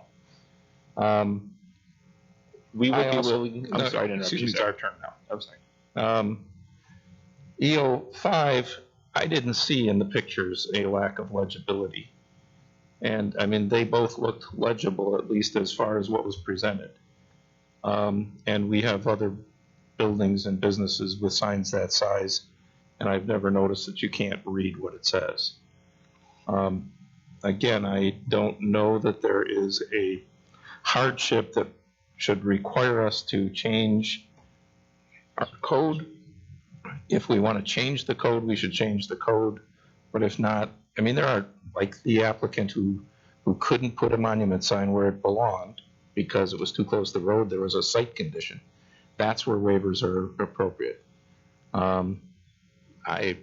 We would I be also- willing. no, I'm sorry to interrupt excuse you, me, it's sir. our turn now. I'm sorry. EO5, I didn't see in the pictures a lack of legibility. And I mean, they both looked legible, at least as far as what was presented. And we have other buildings and businesses with signs that size, and I've never noticed that you can't read what it says. Again, I don't know that there is a hardship that should require us to change our code. If we want to change the code, we should change the code. But if not, I mean, there are, like the applicant who couldn't put a monument sign where it belonged because it was too close to the road, there was a site condition. That's where waivers are appropriate. I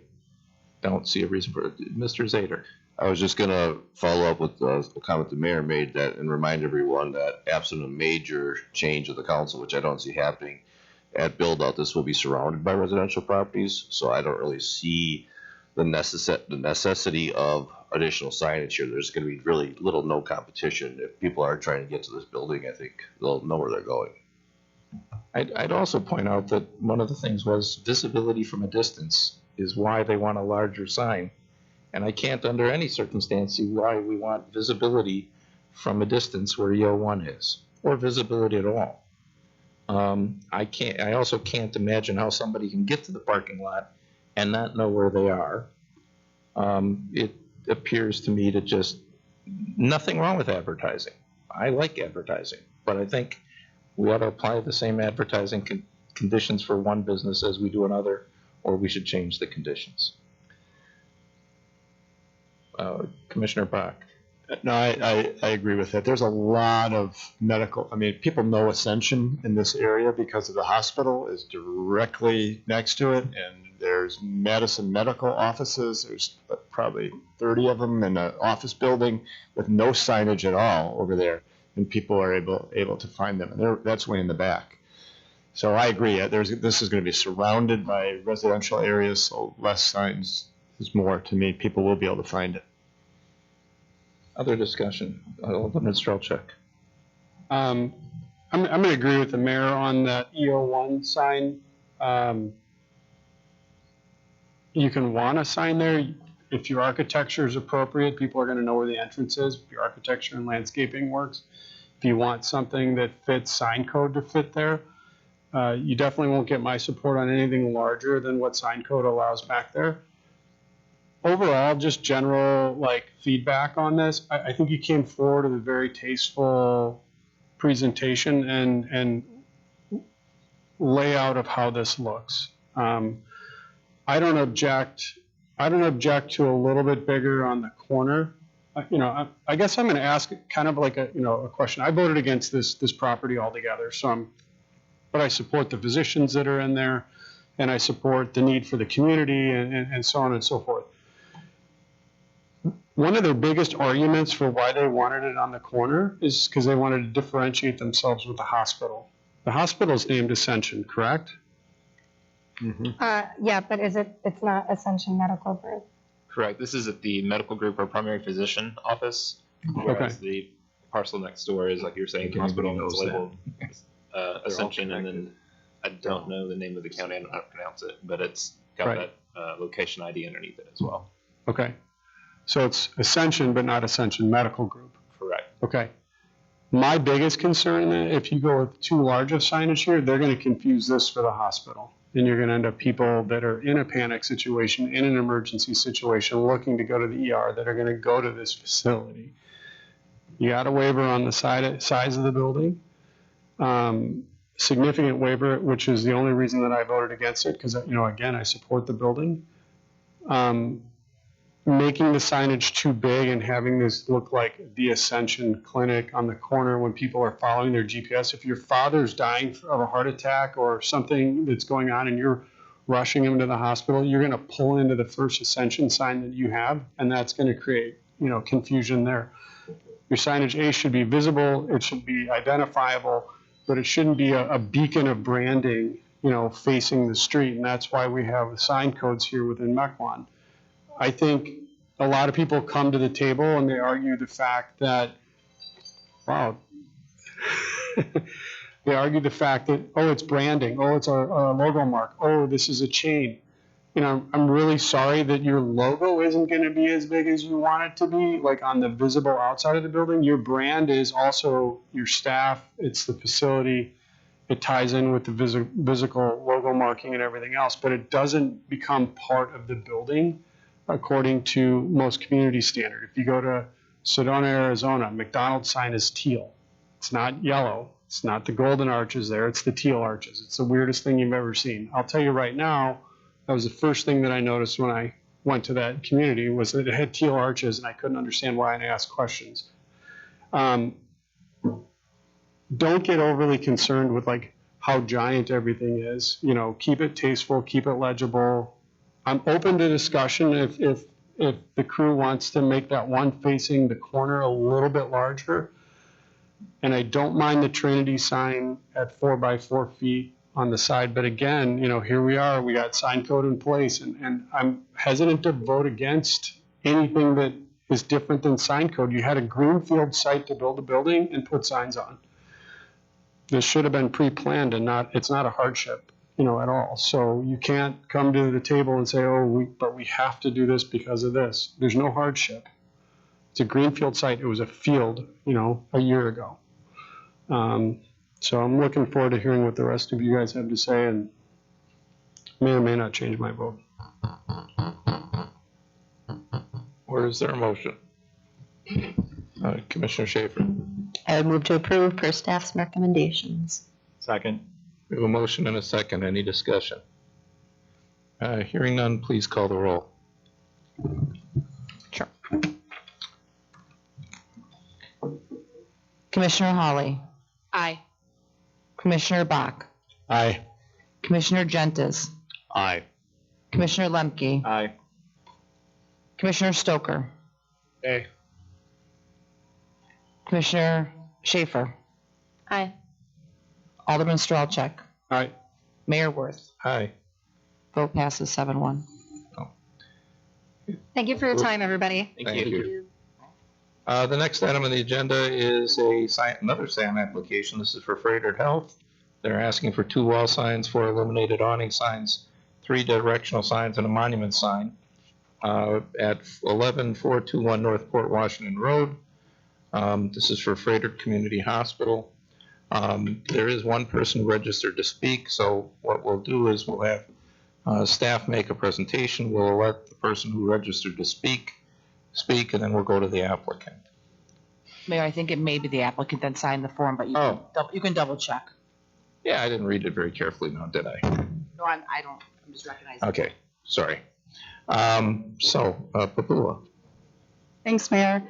don't see a reason for it. Mr. Cedar. I was just gonna follow up with a comment the mayor made that and remind everyone that absent a major change of the council, which I don't see happening, at build out, this will be surrounded by residential properties. So I don't really see the necessity of additional signage here. There's gonna be really little, no competition. If people are trying to get to this building, I think they'll know where they're going. I'd also point out that one of the things was visibility from a distance is why they want a larger sign. And I can't under any circumstance see why we want visibility from a distance where EO1 is, or visibility at all. I also can't imagine how somebody can get to the parking lot and not know where they are. It appears to me to just, nothing wrong with advertising. I like advertising, but I think we ought to apply the same advertising conditions for one business as we do another, or we should change the conditions. Commissioner Bach. No, I agree with that. There's a lot of medical, I mean, people know Ascension in this area because of the hospital is directly next to it, and there's Madison medical offices. There's probably 30 of them in an office building with no signage at all over there, and people are able to find them. And that's way in the back. So I agree. This is going to be surrounded by residential areas, so less signs is more to me. People will be able to find it. Other discussion. Alderman Strelchuk. I'm going to agree with the mayor on that EO1 sign. You can want a sign there. If your architecture is appropriate, people are going to know where the entrance is. If your architecture and landscaping works. If you want something that fits sign code to fit there, you definitely won't get my support on anything larger than what sign code allows back there. Overall, just general feedback on this. I think you came forward with a very tasteful presentation and layout of how this looks. I don't object to a little bit bigger on the corner. I guess I'm going to ask kind of like a question. I voted against this property altogether, but I support the positions that are in there, and I support the need for the community and so on and so forth. One of their biggest arguments for why they wanted it on the corner is because they wanted to differentiate themselves with the hospital. The hospital is named Ascension, correct? Yeah, but it's not Ascension Medical Group. Correct. This is at the medical group or primary physician office, whereas the parcel next door is, like you're saying, hospital, and it's labeled Ascension, and then I don't know the name of the county, I don't know how to pronounce it, but it's got that location ID underneath it as well. Okay. So it's Ascension, but not Ascension Medical Group. Correct. Okay. My biggest concern, if you go with too large of signage here, they're going to confuse this for the hospital. And you're going to end up people that are in a panic situation, in an emergency situation, looking to go to the ER that are going to go to this facility. You got a waiver on the size of the building. Significant waiver, which is the only reason that I voted against it, because, again, I support the building. Making the signage too big and having this look like the Ascension Clinic on the corner when people are following their GPS. If your father's dying of a heart attack or something that's going on and you're rushing him to the hospital, you're going to pull into the first Ascension sign that you have, and that's going to create, confusion there. Your signage, should be visible, it should be identifiable, but it shouldn't be a beacon of branding, facing the street, and that's why we have the sign codes here within Mequon. I think a lot of people come to the table and they argue the fact that, they argue the fact that, it's branding, it's a logo mark, this is a chain. I'm really sorry that your logo isn't going to be as big as you want it to be, like on the visible outside of the building. Your brand is also your staff, it's the facility, it ties in with the physical logo marking and everything else, but it doesn't become part of the building according to most community standard. If you go to Sedona, Arizona, McDonald's sign is teal. It's not yellow. It's not the golden arches there. It's the teal arches. It's the weirdest thing you've ever seen. I'll tell you right now, that was the first thing that I noticed when I went to that community, was that it had teal arches and I couldn't understand why, and I asked questions. Don't get overly concerned with like how giant everything is. Keep it tasteful, keep it legible. I'm open to discussion if the crew wants to make that one facing the corner a little bit larger. And I don't mind the Trinity sign at 4 by 4 feet on the side. But again, here we are, we got sign code in place, and I'm hesitant to vote against anything that is different than sign code. You had a greenfield site to build a building and put signs on. This should have been pre-planned, and it's not a hardship. At all. So you can't come to the table and say, but we have to do this because of this. There's no hardship. It's a greenfield site. It was a field, a year ago. So I'm looking forward to hearing what the rest of you guys have to say, and may or may not change my vote. Or is there a motion? Commissioner Schaefer. I would move to approve per staff's recommendations. Second. We have a motion and a second. Any discussion? Hearing none, please call the roll. Sure. Commissioner Hawley. Aye. Commissioner Bach. Aye. Commissioner Gentis. Aye. Commissioner Lemke. Aye. Commissioner Stoker. Aye. Commissioner Schaefer. Aye. Alderman Strelchek. Aye. Mayor Worth. Aye. Vote passes 7-1. Thank you for your time, everybody. Thank you. The next item on the agenda is another SAM application. This is for Freighted Health. They're asking for 2 wall signs, 4 illuminated awning signs, 3 directional signs, and a monument sign at 11421 North Port Washington Road. This is for Freighted Community Hospital. There is one person registered to speak, so what we'll do is we'll have staff make a presentation. We'll let the person who registered to speak, and then we'll go to the applicant. Mayor, I think it may be the applicant that signed the form, but you can double check. Yeah, I didn't read it very carefully now, did I? No, I don't. I'm just recognizing. Okay, sorry. Papua. Thanks, Mayor.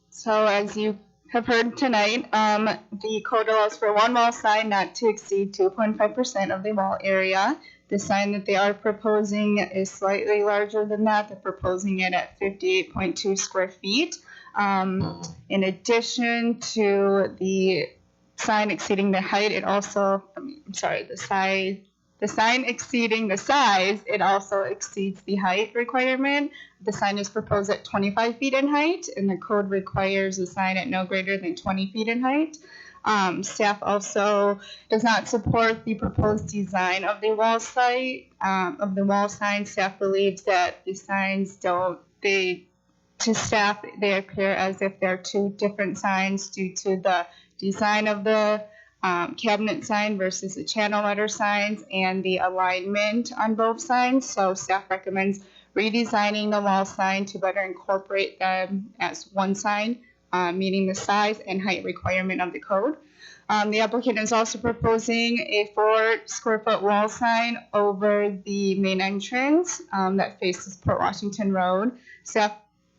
So as you have heard tonight, the code allows for 1 wall sign not to exceed 2.5% of the wall area. The sign that they are proposing is slightly larger than that. They're proposing it at 58.2 square feet. In addition to the sign exceeding the height, it also, the sign exceeding the size, it also exceeds the height requirement. The sign is proposed at 25 feet in height, and the code requires a sign at no greater than 20 feet in height. Staff also does not support the proposed design of the wall sign. Staff believes that the signs to To staff, they appear as if they're two different signs due to the design of the cabinet sign versus the channel letter signs and the alignment on both signs. So staff recommends redesigning the wall sign to better incorporate them as one sign, meeting the size and height requirement of the code. The applicant is also proposing a 4 square foot wall sign over the main entrance that faces Port Washington Road. Staff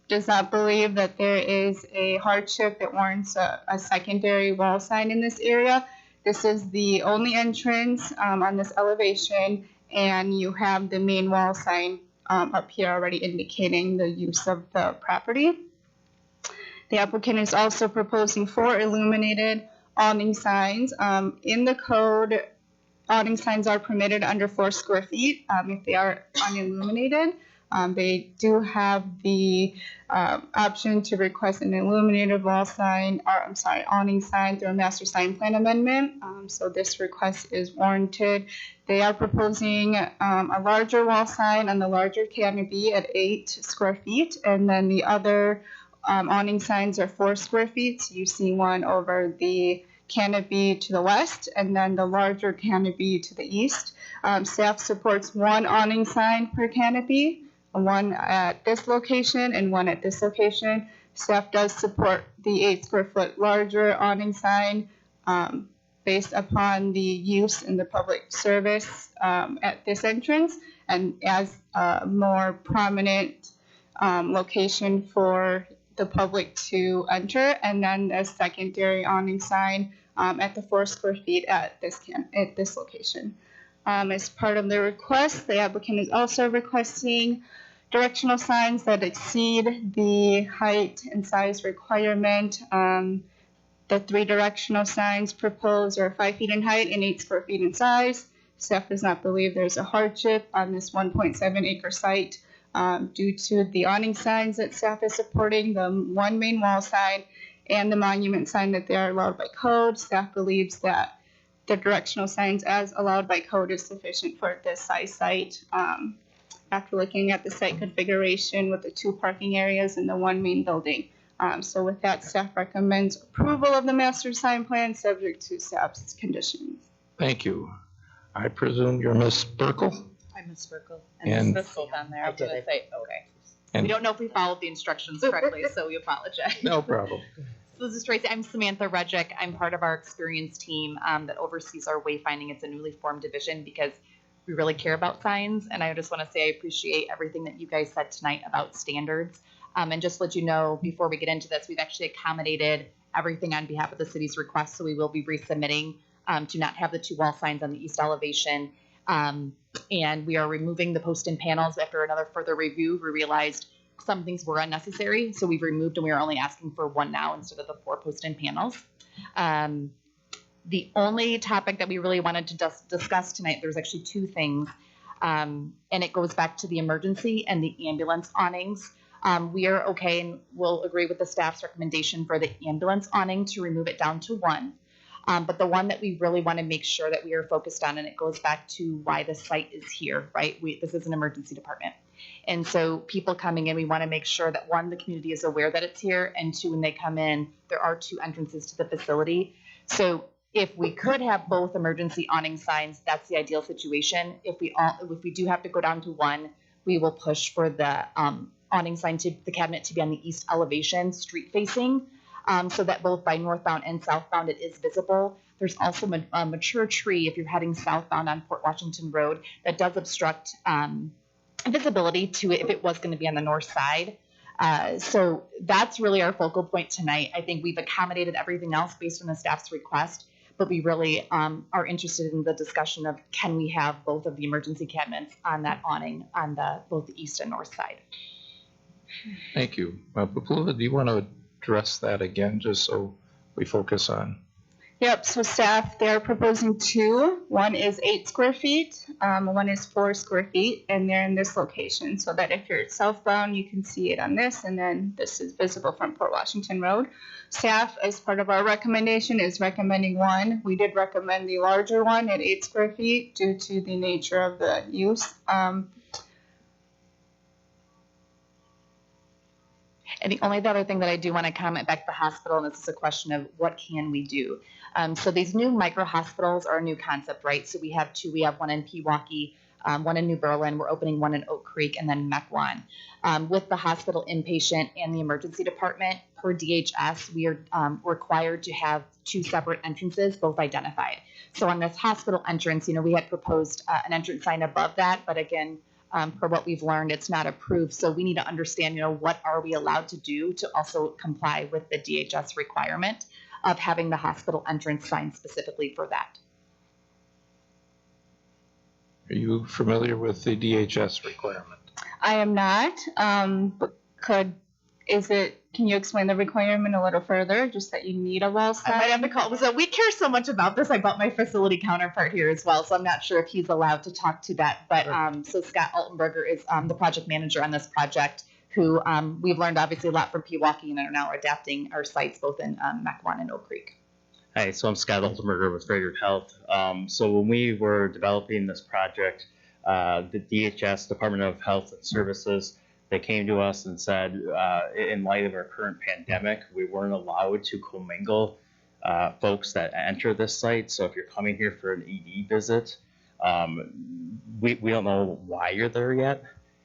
does not believe that there is a hardship that warrants a secondary wall sign in this area. This is the only entrance on this elevation, and you have the main wall sign up here already indicating the use of the property. The applicant is also proposing 4 illuminated awning signs. In the code, awning signs are permitted under 4 square feet if they are unilluminated. They do have the option to request an illuminated wall sign, or I'm sorry, awning sign through a master sign plan amendment. So this request is warranted. They are proposing a larger wall sign on the larger canopy at 8 square feet, and then the other awning signs are 4 square feet. So you see one over the canopy to the west, and then the larger canopy to the east. Staff supports 1 awning sign per canopy, one at this location and one at this location. Staff does support the 8 square foot larger awning sign based upon the use in the public service at this entrance and as a more prominent location for the public to enter, and then a secondary awning sign at the 4 square feet at this location. As part of the request, the applicant is also requesting directional signs that exceed the height and size requirement. The 3 directional signs proposed are 5 feet in height and 8 square feet in size. Staff does not believe there's a hardship on this 1.7 acre site due to the awning signs that staff is supporting, the 1 main wall sign, and the monument sign that they are allowed by code. Staff believes that the directional signs as allowed by code is sufficient for this size site. After looking at the site configuration with the 2 parking areas and the 1 main building. So with that, staff recommends approval of the master sign plan subject to staff's conditions. Thank you. I presume you're Ms. Burkle? I'm Ms. Burkle. And- Ms. Burkle down there. I was going to say, okay. And- We don't know if we followed the instructions correctly, so we apologize. No problem. So this is Tracy. I'm Samantha Redgick. I'm part of our experience team that oversees our wayfinding. It's a newly formed division because we really care about signs. And I just want to say I appreciate everything that you guys said tonight about standards. And just to let you know, before we get into this, we've actually accommodated everything on behalf of the city's request. So we will be resubmitting to not have the 2 wall signs on the east elevation. And we are removing the post-in panels. After another further review, we realized some things were unnecessary. So we've removed, and we are only asking for 1 now instead of the 4 post-in panels. The only topic that we really wanted to discuss tonight, there's actually 2 things, and it goes back to the emergency and the ambulance awnings. We are okay and will agree with the staff's recommendation for the ambulance awning to remove it down to 1. But the one that we really want to make sure that we are focused on, and it goes back to why the site is here, right? This is an emergency department. And so people coming in, we want to make sure that 1, the community is aware that it's here, and 2, when they come in, there are 2 entrances to the facility. So if we could have both emergency awning signs, that's the ideal situation. If we do have to go down to 1, we will push for the awning sign to the cabinet to be on the east elevation, street facing, so that both by northbound and southbound it is visible. There's also a mature tree if you're heading southbound on Port Washington Road that does obstruct visibility to it if it was going to be on the north side. So that's really our focal point tonight. I think we've accommodated everything else based on the staff's request, but we really are interested in the discussion of can we have both of the emergency cabinets on that awning on both the east and north side. Thank you. Papula, do you want to address that again, just so we focus on? Yep, so staff, they're proposing 2. 1 is 8 square feet, 1 is 4 square feet, and they're in this location so that if you're southbound, you can see it on this, and then this is visible from Port Washington Road. Staff, as part of our recommendation, is recommending 1. We did recommend the larger one at 8 square feet due to the nature of the use. And the only other thing that I do want to comment back to the hospital, and this is a question of what can we do? So these new micro hospitals are a new concept, right? So we have two. We have one in Pewaukee, one in New Berlin. We're opening one in Oak Creek, and then Mequon. With the hospital inpatient and the emergency department, per DHS, we are required to have two separate entrances, both identified. So on this hospital entrance, we had proposed an entrance sign above that, but again, per what we've learned, it's not approved. So we need to understand, what are we allowed to do to also comply with the DHS requirement of having the hospital entrance sign specifically for that. Are you familiar with the DHS requirement? I am not, but can you explain the requirement a little further, just that you need a wall sign? I might have to call. So we care so much about this. I brought my facility counterpart here as well, so I'm not sure if he's allowed to talk to that. But so Scott Altenberger is the project manager on this project, who we've learned obviously a lot from Pewaukee and are now adapting our sites both in Mequon and Oak Creek. Hi, so I'm Scott Altenberger with Fragrant Health. So when we were developing this project, the DHS, Department of Health and Services, they came to us and said, in light of our current pandemic, we weren't allowed to commingle folks that enter this site. So if you're coming here for an ED visit, we don't know why you're there yet.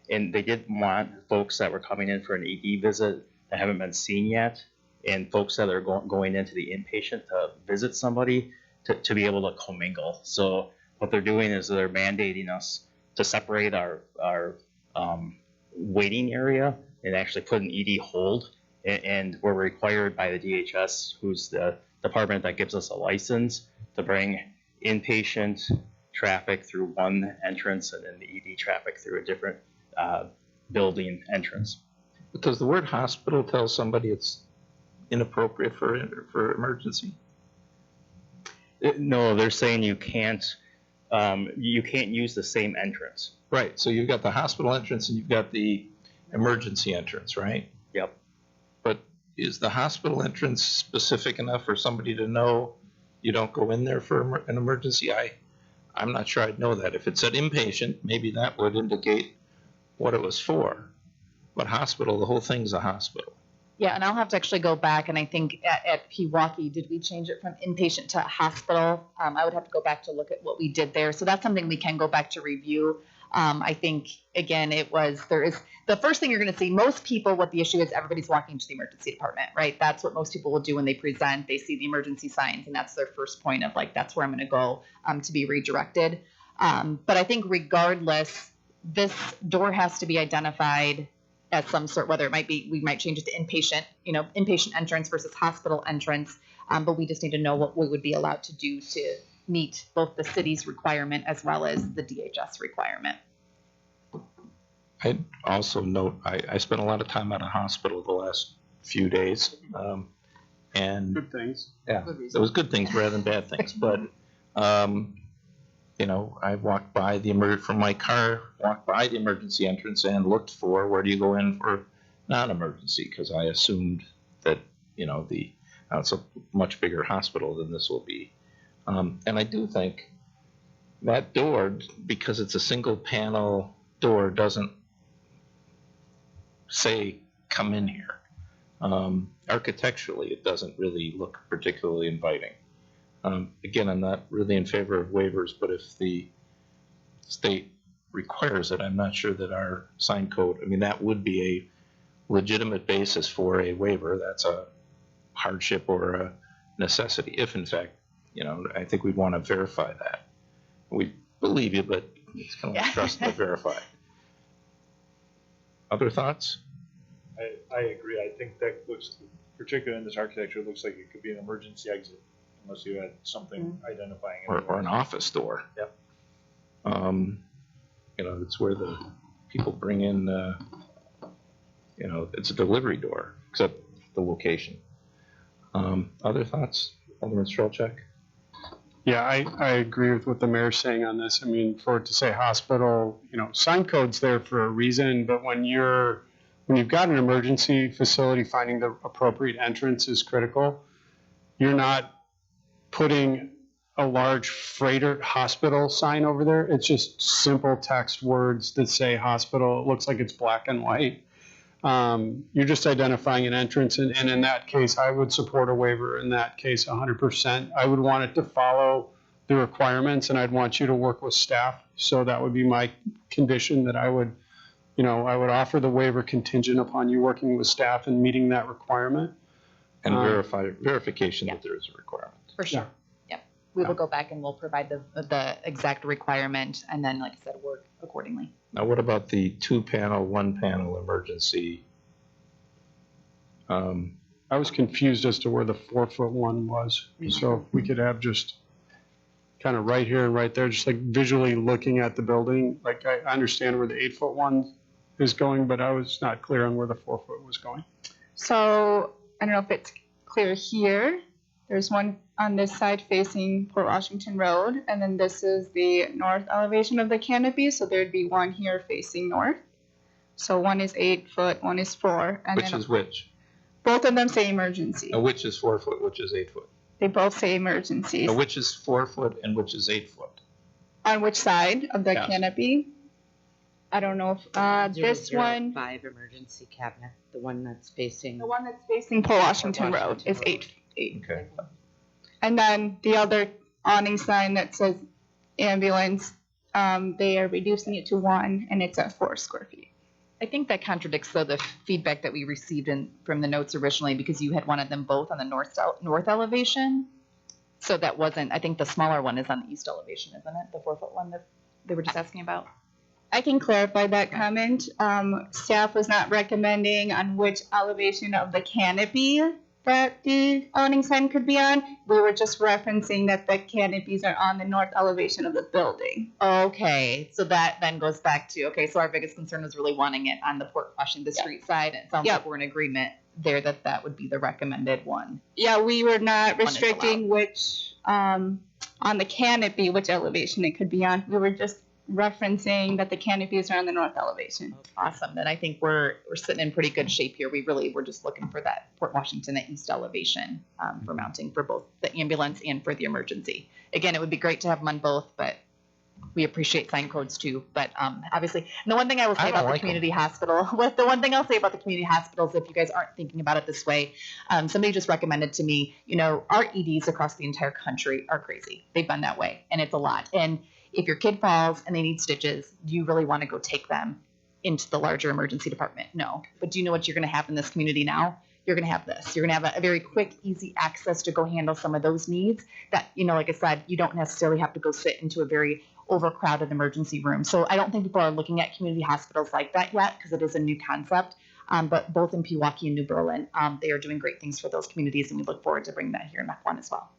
And they didn't want folks that were coming in for an ED visit that haven't been seen yet, and folks that are going into the inpatient to visit somebody to be able to commingle. So what they're doing is they're mandating us to separate our waiting area and actually put an ED hold, and we're required by the DHS, who's the department that gives us a license, to bring inpatient traffic through one entrance and then the ED traffic through a different building entrance. But does the word hospital tell somebody it's inappropriate for emergency? No, they're saying you can't use the same entrance. Right, so you've got the hospital entrance and you've got the emergency entrance, right? Yep. But is the hospital entrance specific enough for somebody to know you don't go in there for an emergency? I'm not sure I'd know that. If it said inpatient, maybe that would indicate what it was for. But hospital, the whole thing's a hospital. Yeah, and I'll have to actually go back, and I think at Pewaukee, did we change it from inpatient to hospital? I would have to go back to look at what we did there. So that's something we can go back to review. I think, again, the first thing you're going to see, most people, what the issue is, everybody's walking to the emergency department, right? That's what most people will do when they present. They see the emergency signs, and that's their first point of, that's where I'm going to go to be redirected. But I think regardless, this door has to be identified as some sort, whether it might be, we might change it to inpatient, inpatient entrance versus hospital entrance. But we just need to know what we would be allowed to do to meet both the city's requirement as well as the DHS requirement. I'd also note, I spent a lot of time at a hospital the last few days. And good things. Yeah, it was good things rather than bad things. But, I walked by from my car, walked by the emergency entrance and looked for where do you go in for non-emergency, because I assumed that, it's a much bigger hospital than this will be. And I do think that door, because it's a single panel door, doesn't say come in here. Architecturally, it doesn't really look particularly inviting. Again, I'm not really in favor of waivers, but if the state requires it, I'm not sure that our sign code, that would be a legitimate basis for a waiver. That's a hardship or a necessity, if in fact, I think we'd want to verify that. We believe you, but it's kind of trust but verify. Other thoughts? I agree. I think that looks, particularly in this architecture, it looks like it could be an emergency exit, unless you had something identifying it. Or an office door. Yep. It's where the people bring in, it's a delivery door, except the location. Other thoughts, Alderman Strelchak? Yeah, I agree with what the mayor's saying on this. For it to say hospital, sign code's there for a reason, but when you've got an emergency facility, finding the appropriate entrance is critical. You're not putting a large freighter hospital sign over there. It's just simple text words that say hospital. It looks like it's black and white. You're just identifying an entrance, and in that case, I would support a waiver in that case 100%. I would want it to follow the requirements, and I'd want you to work with staff. So that would be my condition, that I would offer the waiver contingent upon you working with staff and meeting that requirement. And verification that there is a requirement. For sure. Yep. We will go back and we'll provide the exact requirement and then, like I said, work accordingly. Now, what about the 2-panel, 1-panel emergency? I was confused as to where the 4-foot one was. So if we could have just kind of right here and right there, just like visually looking at the building. Like I understand where the 8-foot one is going, but I was not clear on where the 4-foot was going. So I don't know if it's clear here. There's one on this side facing Port Washington Road, and then this is the north elevation of the canopy. So there'd be one here facing north. So one is 8 foot, one is 4. And which then is which? Both of them say emergency. Which is 4 foot, which is 8 foot? They both say emergencies. Which is 4 foot and which is 8 foot? On which side of the Yes. canopy? I don't know if this one. 5 emergency cabinet, the one that's facing. The one that's facing Port Washington Road is 8. Okay. And then the other awning sign that says ambulance, they are reducing it to 1, and it's at 4 square feet. I think that contradicts, though, the feedback that we received from the notes originally, because you had wanted them both on the north elevation. So that wasn't, I think the smaller one is on the east elevation, isn't it? The 4-foot one that they were just asking about? I can clarify that comment. Staff was not recommending on which elevation of the canopy that the awning sign could be on. We were just referencing that the canopies are on the north elevation of the building. Okay, so that then goes back to, okay, so our biggest concern was really wanting it on the Port Washington street side. It sounds like we're in agreement there that that would be the recommended one. Yeah, we were not One is restricting which, on the canopy, which elevation it could be on. We were just referencing that the canopies are on the north elevation. Awesome. Then I think we're sitting in pretty good shape here. We're just looking for that Port Washington at east elevation for mounting for both the ambulance and for the emergency. Again, it would be great to have them on both, but we appreciate sign codes too. But obviously, and the one thing I will say about the community hospital, the one thing I'll say about the community hospitals, if you guys aren't thinking about it this way, somebody just recommended to me, our EDs across the entire country are crazy. They've been that way, and it's a lot. And if your kid falls and they need stitches, do you really want to go take them into the larger emergency department? No. But do you know what you're going to have in this community now? You're going to have this. You're going to have a very quick, easy access to go handle some of those needs that, like I said, you don't necessarily have to go sit into a very overcrowded emergency room. So I don't think people are looking at community hospitals like that yet because it is a new concept. But both in Pewaukee and New Berlin, they are doing great things for those communities, and we look forward to bringing that here in Mequon as well.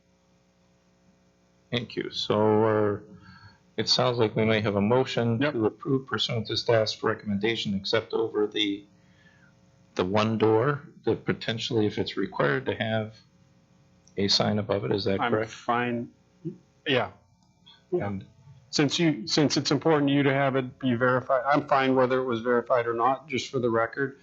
Thank you. So it sounds like we may have a motion to approve pursuant to staff's recommendation, except over the one door that potentially, if it's required to have a sign above it. Is that correct? I'm fine. Yeah. And since it's important to you to have it be verified, I'm fine whether it was verified or not, just for the record.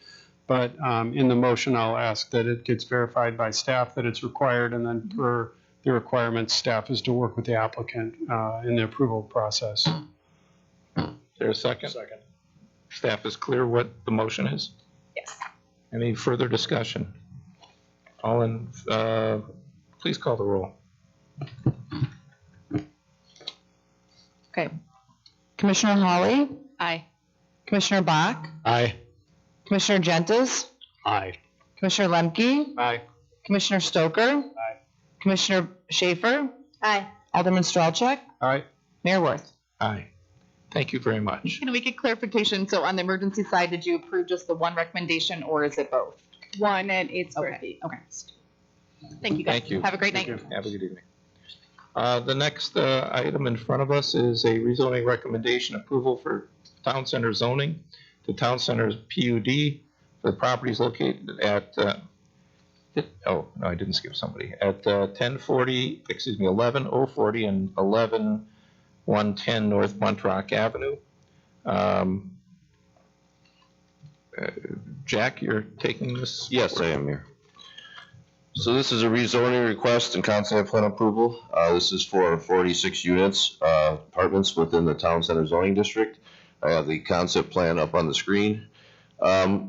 But in the motion, I'll ask that it gets verified by staff that it's required, and then per the requirements, staff is to work with the applicant in the approval process. Is there a second? Second. Staff is clear what the motion is? Yes. Any further discussion? All in, please call the roll. Okay. Commissioner Hawley? Aye. Commissioner Bach? Aye. Commissioner Gentis? Aye. Commissioner Lemke? Aye. Commissioner Stoker? Aye. Commissioner Schaefer? Aye. Alderman Stralchuk? Aye. Mayor Worth? Aye. Thank you very much. Can we get clarification? So on the emergency side, did you approve just the one recommendation, or is it both? 1 and 8 square feet. Okay. Thank you, guys. Thank you. Have a great night. Have a good evening. The next item in front of us is a rezoning recommendation approval for town center zoning to town center's PUD for the properties located at, oh, no, I didn't skip somebody, at 11040 and 11110 North Montrock Avenue. Jack, you're taking this? Yes, I am here. So this is a rezoning request and concept plan approval. This is for 46 units, apartments within the town center zoning district. I have the concept plan up on the screen.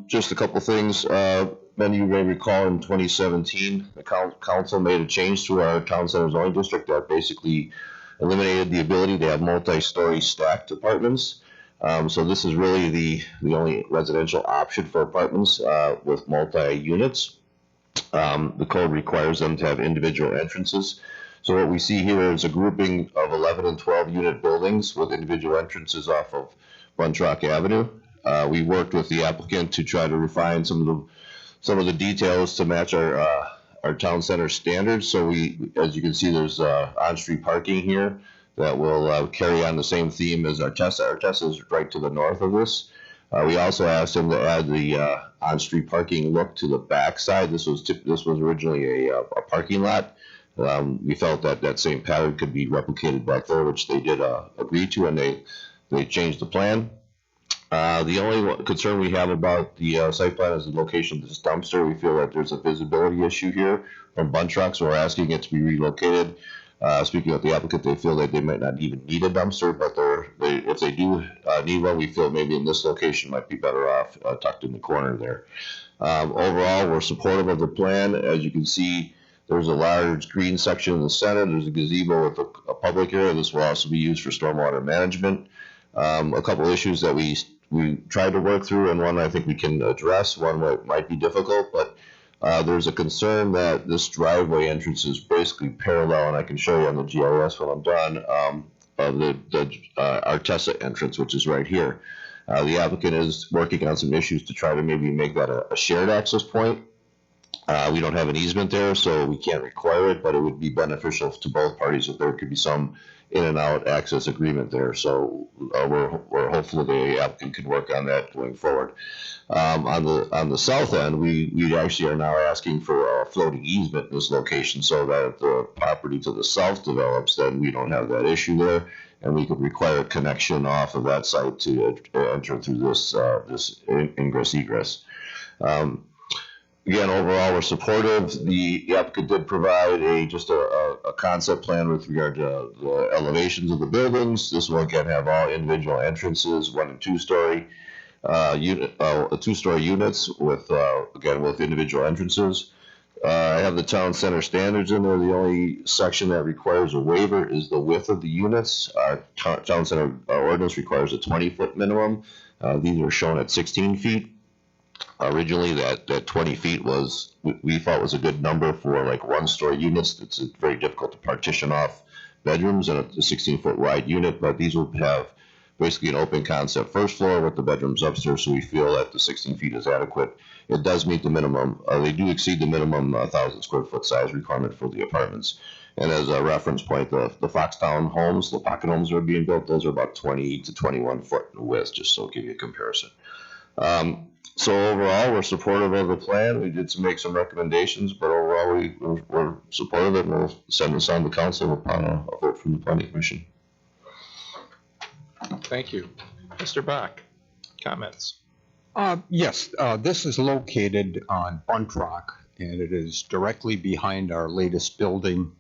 Just a couple things. Many of you may recall in 2017, the council made a change to our town center zoning district that basically eliminated the ability to have multi-story stacked apartments. So this is really the only residential option for apartments with multi-units. The code requires them to have individual entrances. So what we see here is a grouping of 11 and 12 unit buildings with individual entrances off of Buntrock Avenue. We worked with the applicant to try to refine some of the details to match our town center standards. So as you can see, there's on-street parking here that will carry on the same theme as Artesa. Artesa is right to the north of this. We also asked them to add the on-street parking look to the back side. This was originally a parking lot. We felt that same pattern could be replicated back there, which they did agree to, and they changed the plan. The only concern we have about the site plan is the location of this dumpster. We feel that there's a visibility issue here from Buntrock, so we're asking it to be relocated. Speaking with the applicant, they feel that they might not even need a dumpster, but if they do need one, we feel maybe in this location might be better off tucked in the corner there. Overall, we're supportive of the plan. As you can see, there's a large green section in the center. There's a gazebo with a public area. This will also be used for stormwater management. A couple issues that we tried to work through, and one I think we can address. One might be difficult, but there's a concern that this driveway entrance is basically parallel, and I can show you on the GIS when I'm done, of the Artesa entrance, which is right here. The applicant is working on some issues to try to maybe make that a shared access point. We don't have an easement there, so we can't require it, but it would be beneficial to both parties if there could be some in and out access agreement there. So we're hopeful the applicant can work on that going forward. On the south end, we actually are now asking for a floating easement in this location so that if the property to the south develops, then we don't have that issue there, and we could require a connection off of that site to enter through this ingress egress. Again, overall, we're supportive. The applicant did provide just a concept plan with regard to the elevations of the buildings. This will again have all individual entrances, 1 and 2 story two-story units with again with individual entrances. I have the town center standards in there. The only section that requires a waiver is the width of the units. Our town center ordinance requires a 20-foot minimum. These are shown at 16 feet. Originally, that 20 feet was, we thought was a good number for like 1-story units. It's very difficult to partition off bedrooms in a 16-foot wide unit, but these will have basically an open concept first floor with the bedrooms upstairs, so we feel that the 16 feet is adequate. It does meet the minimum. They do exceed the minimum 1,000 square foot size requirement for the apartments. And as a reference point, the Foxtown homes, the pocket homes that are being built, those are about 20 to 21 foot in width, just so to give you a comparison. So overall, we're supportive of the plan. We did make some recommendations, but overall, we're supportive, and we'll send this on to council upon a vote from the planning commission. Thank you. Mr. Bach, comments? Yes, this is located on Buntrock, and it is directly behind our latest building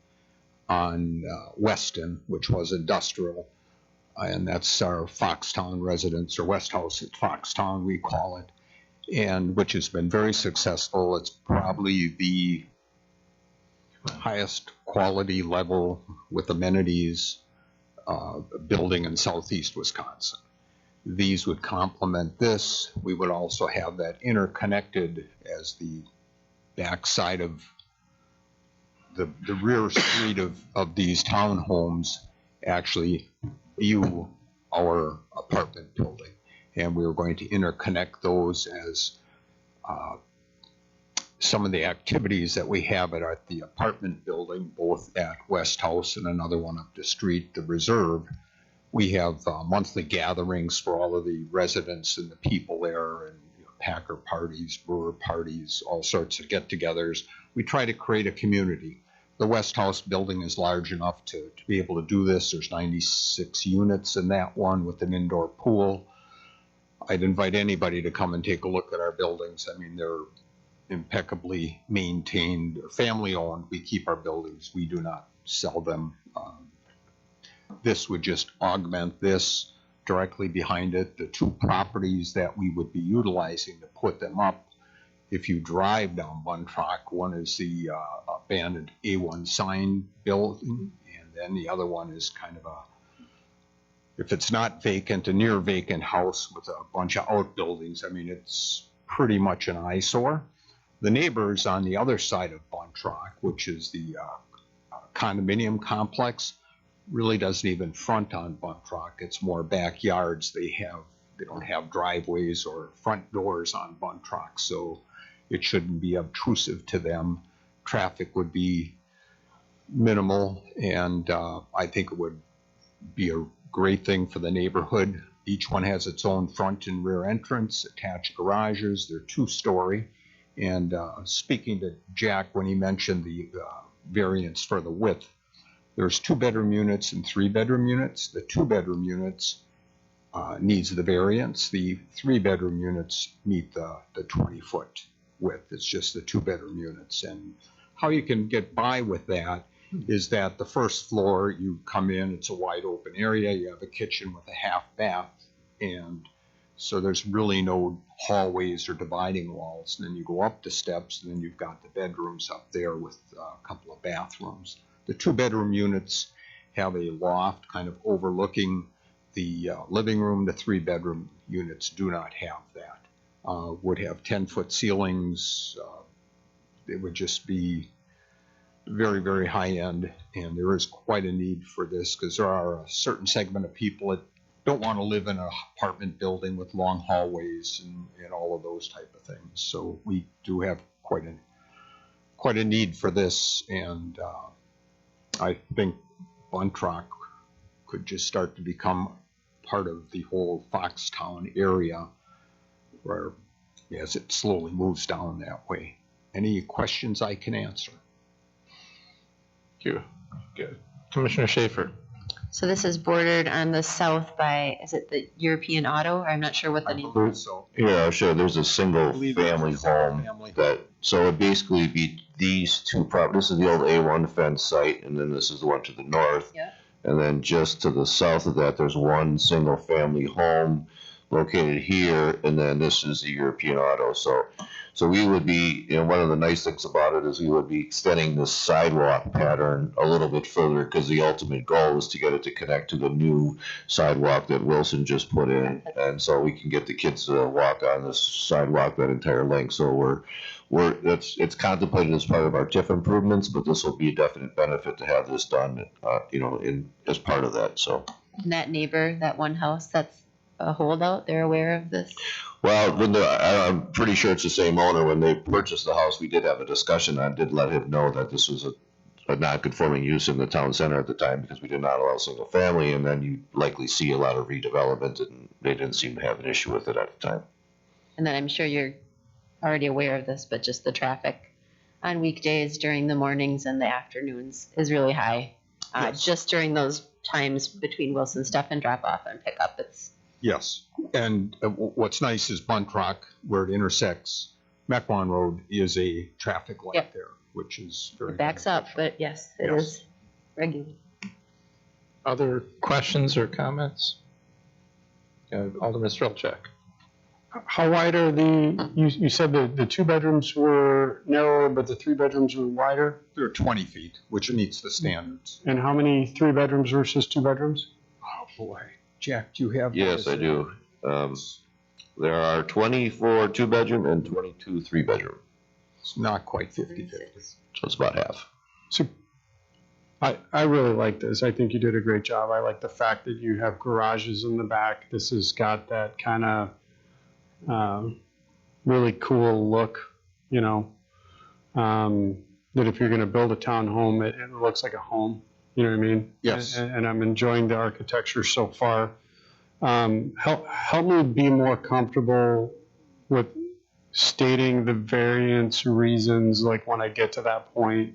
on Weston, which was industrial, and that's our Foxtown residence, or West House at Foxtown, we call it, and which has been very successful. It's probably the highest quality level with amenities building in southeast Wisconsin. These would complement this. We would also have that interconnected as the backside of the rear street of these townhomes actually view our apartment building. And we were going to interconnect those as some of the activities that we have at the apartment building, both at West House and another one up the street, the Reserve. We have monthly gatherings for all of the residents and the people there, and Packer parties, brewer parties, all sorts of get-togethers. We try to create a community. The West House building is large enough to be able to do this. There's 96 units in that one with an indoor pool. I'd invite anybody to come and take a look at our buildings. I mean, they're impeccably maintained, family-owned. We keep our buildings. We do not sell them. This would just augment this. directly behind it. The two properties that we would be utilizing to put them up, if you drive down Buntrock, one is the abandoned A1 sign building, and then the other one is kind of a, if it's not vacant, a near vacant house with a bunch of outbuildings. I mean, it's pretty much an eyesore. The neighbors on the other side of Buntrock, which is the condominium complex, really doesn't even front on Buntrock. It's more backyards. They don't have driveways or front doors on Buntrock, so it shouldn't be obtrusive to them. Traffic would be minimal, and I think it would be a great thing for the neighborhood. Each one has its own front and rear entrance, attached garages. They're 2-story. And speaking to Jack when he mentioned the variance for the width, there's 2-bedroom units and 3-bedroom units. The 2-bedroom units needs the variance. The 3-bedroom units meet the 20-foot width. It's just the 2-bedroom units. And how you can get by with that is that the first floor, you come in, it's a wide open area, you have a kitchen with a half bath, and so there's really no hallways or dividing walls. And then you go up the steps, and then you've got the bedrooms up there with a couple of bathrooms. The 2-bedroom units have a loft kind of overlooking the living room. The 3-bedroom units do not have that. Would have 10-foot ceilings. It would just be very, very high end, and there is quite a need for this because there are a certain segment of people that don't want to live in an apartment building with long hallways and all of those type of things. So we do have quite a need for this, and I think Buntrock could just start to become part of the whole Foxtown area, where as it slowly moves down that way. Any questions I can answer? Thank you. Good. Commissioner Schaefer. So this is bordered on the south by, is it the European Auto? I'm not sure what the name is. Yeah, sure. There's a single family home that, so it'd basically be these two properties. This is the old A1 fence site, and then this is the one to the north. Yeah. And then just to the south of that, there's one single family home located here, and then this is the European Auto. So we would be, one of the nice things about it is we would be extending this sidewalk pattern a little bit further, because the ultimate goal is to get it to connect to the new sidewalk that Wilson just put in. And so we can get the kids to walk on this sidewalk that entire length. So it's contemplated as part of our TIF improvements, but this will be a definite benefit to have this done, as part of that, so. And that neighbor, that one house that's a holdout, they're aware of this? Well, I'm pretty sure it's the same owner. When they purchased the house, we did have a discussion. I did let him know that this was a non-conforming use in the town center at the time, because we did not allow single family, and then you likely see a lot of redevelopment, and they didn't seem to have an issue with it at the time. And then I'm sure you're already aware of this, but just the traffic on weekdays during the mornings and the afternoons is really high. Yes. Just during those times between Wilson stuff and drop off and pick up, it's. Yes, and what's nice is Buntrock, where it intersects Mequon Road, is a traffic light there, which is very. It backs up, but yes, it is regular. Other questions or comments? Alderman Strelchak. How wide are you said the 2 bedrooms were narrower, but the 3 bedrooms were wider? They're 20 feet, which meets the standards. And how many 3 bedrooms versus 2 bedrooms? Oh, boy. Jack, do you have? Yes, I do. There are 24 2-bedroom and 22 3-bedroom. It's not quite 50-50. So it's about half. So I really like this. I think you did a great job. I like the fact that you have garages in the back. This has got that kind of really cool look, that if you're going to build a townhome, it looks like a home. You know what I mean? Yes. And I'm enjoying the architecture so far. Help me be more comfortable with stating the variance reasons, like when I get to that point.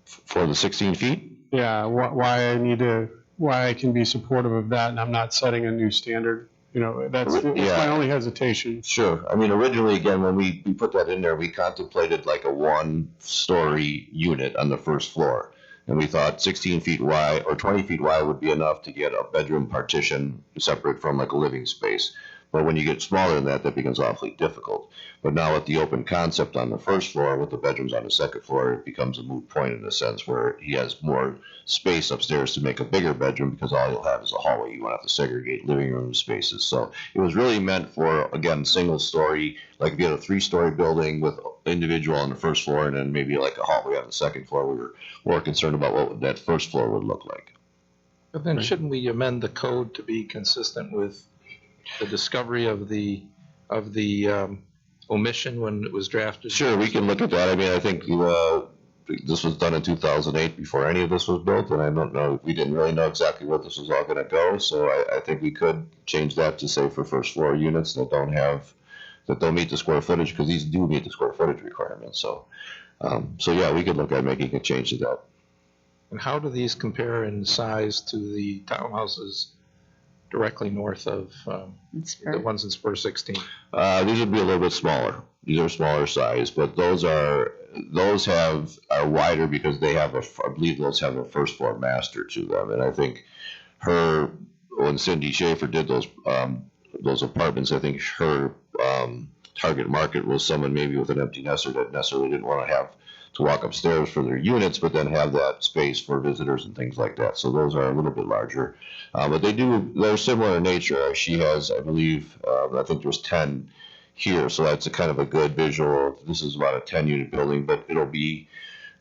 For the 16 feet? Yeah, why I can be supportive of that, and I'm not setting a new standard. That's my only hesitation. Sure. I mean, originally, again, when we put that in there, we contemplated like a 1-story unit on the first floor. And we thought 16 feet wide or 20 feet wide would be enough to get a bedroom partition separate from like a living space. But when you get smaller than that, that becomes awfully difficult. But now with the open concept on the first floor, with the bedrooms on the second floor, it becomes a moot point in a sense where he has more space upstairs to make a bigger bedroom because all you'll have is a hallway. You won't have to segregate living room spaces. So it was really meant for, again, single story, like if you had a 3-story building with individual on the first floor and then maybe like a hallway on the second floor, we were more concerned about what that first floor would look like. But then shouldn't we amend the code to be consistent with the discovery of the omission when it was drafted? Sure, we can look at that. I mean, I think this was done in 2008 before any of this was built, and I don't know, we didn't really know exactly where this was all going to go, so I think we could change that to say for first floor units that don't meet the square footage, because these do meet the square footage requirements. So, yeah, we could look at making a change to that. And how do these compare in size to the townhouses directly north of the ones in Spur 16? These would be a little bit smaller. These are smaller size, but those are wider because they have I believe those have a first floor master to them. And I think when Cindy Schaefer did those apartments, I think her target market was someone maybe with an empty nester that necessarily didn't want to have to walk upstairs for their units, but then have that space for visitors and things like that. So those are a little bit larger, but they're similar in nature. She has, I believe, I think there's 10 here, so that's a kind of a good visual. This is about a 10-unit building, but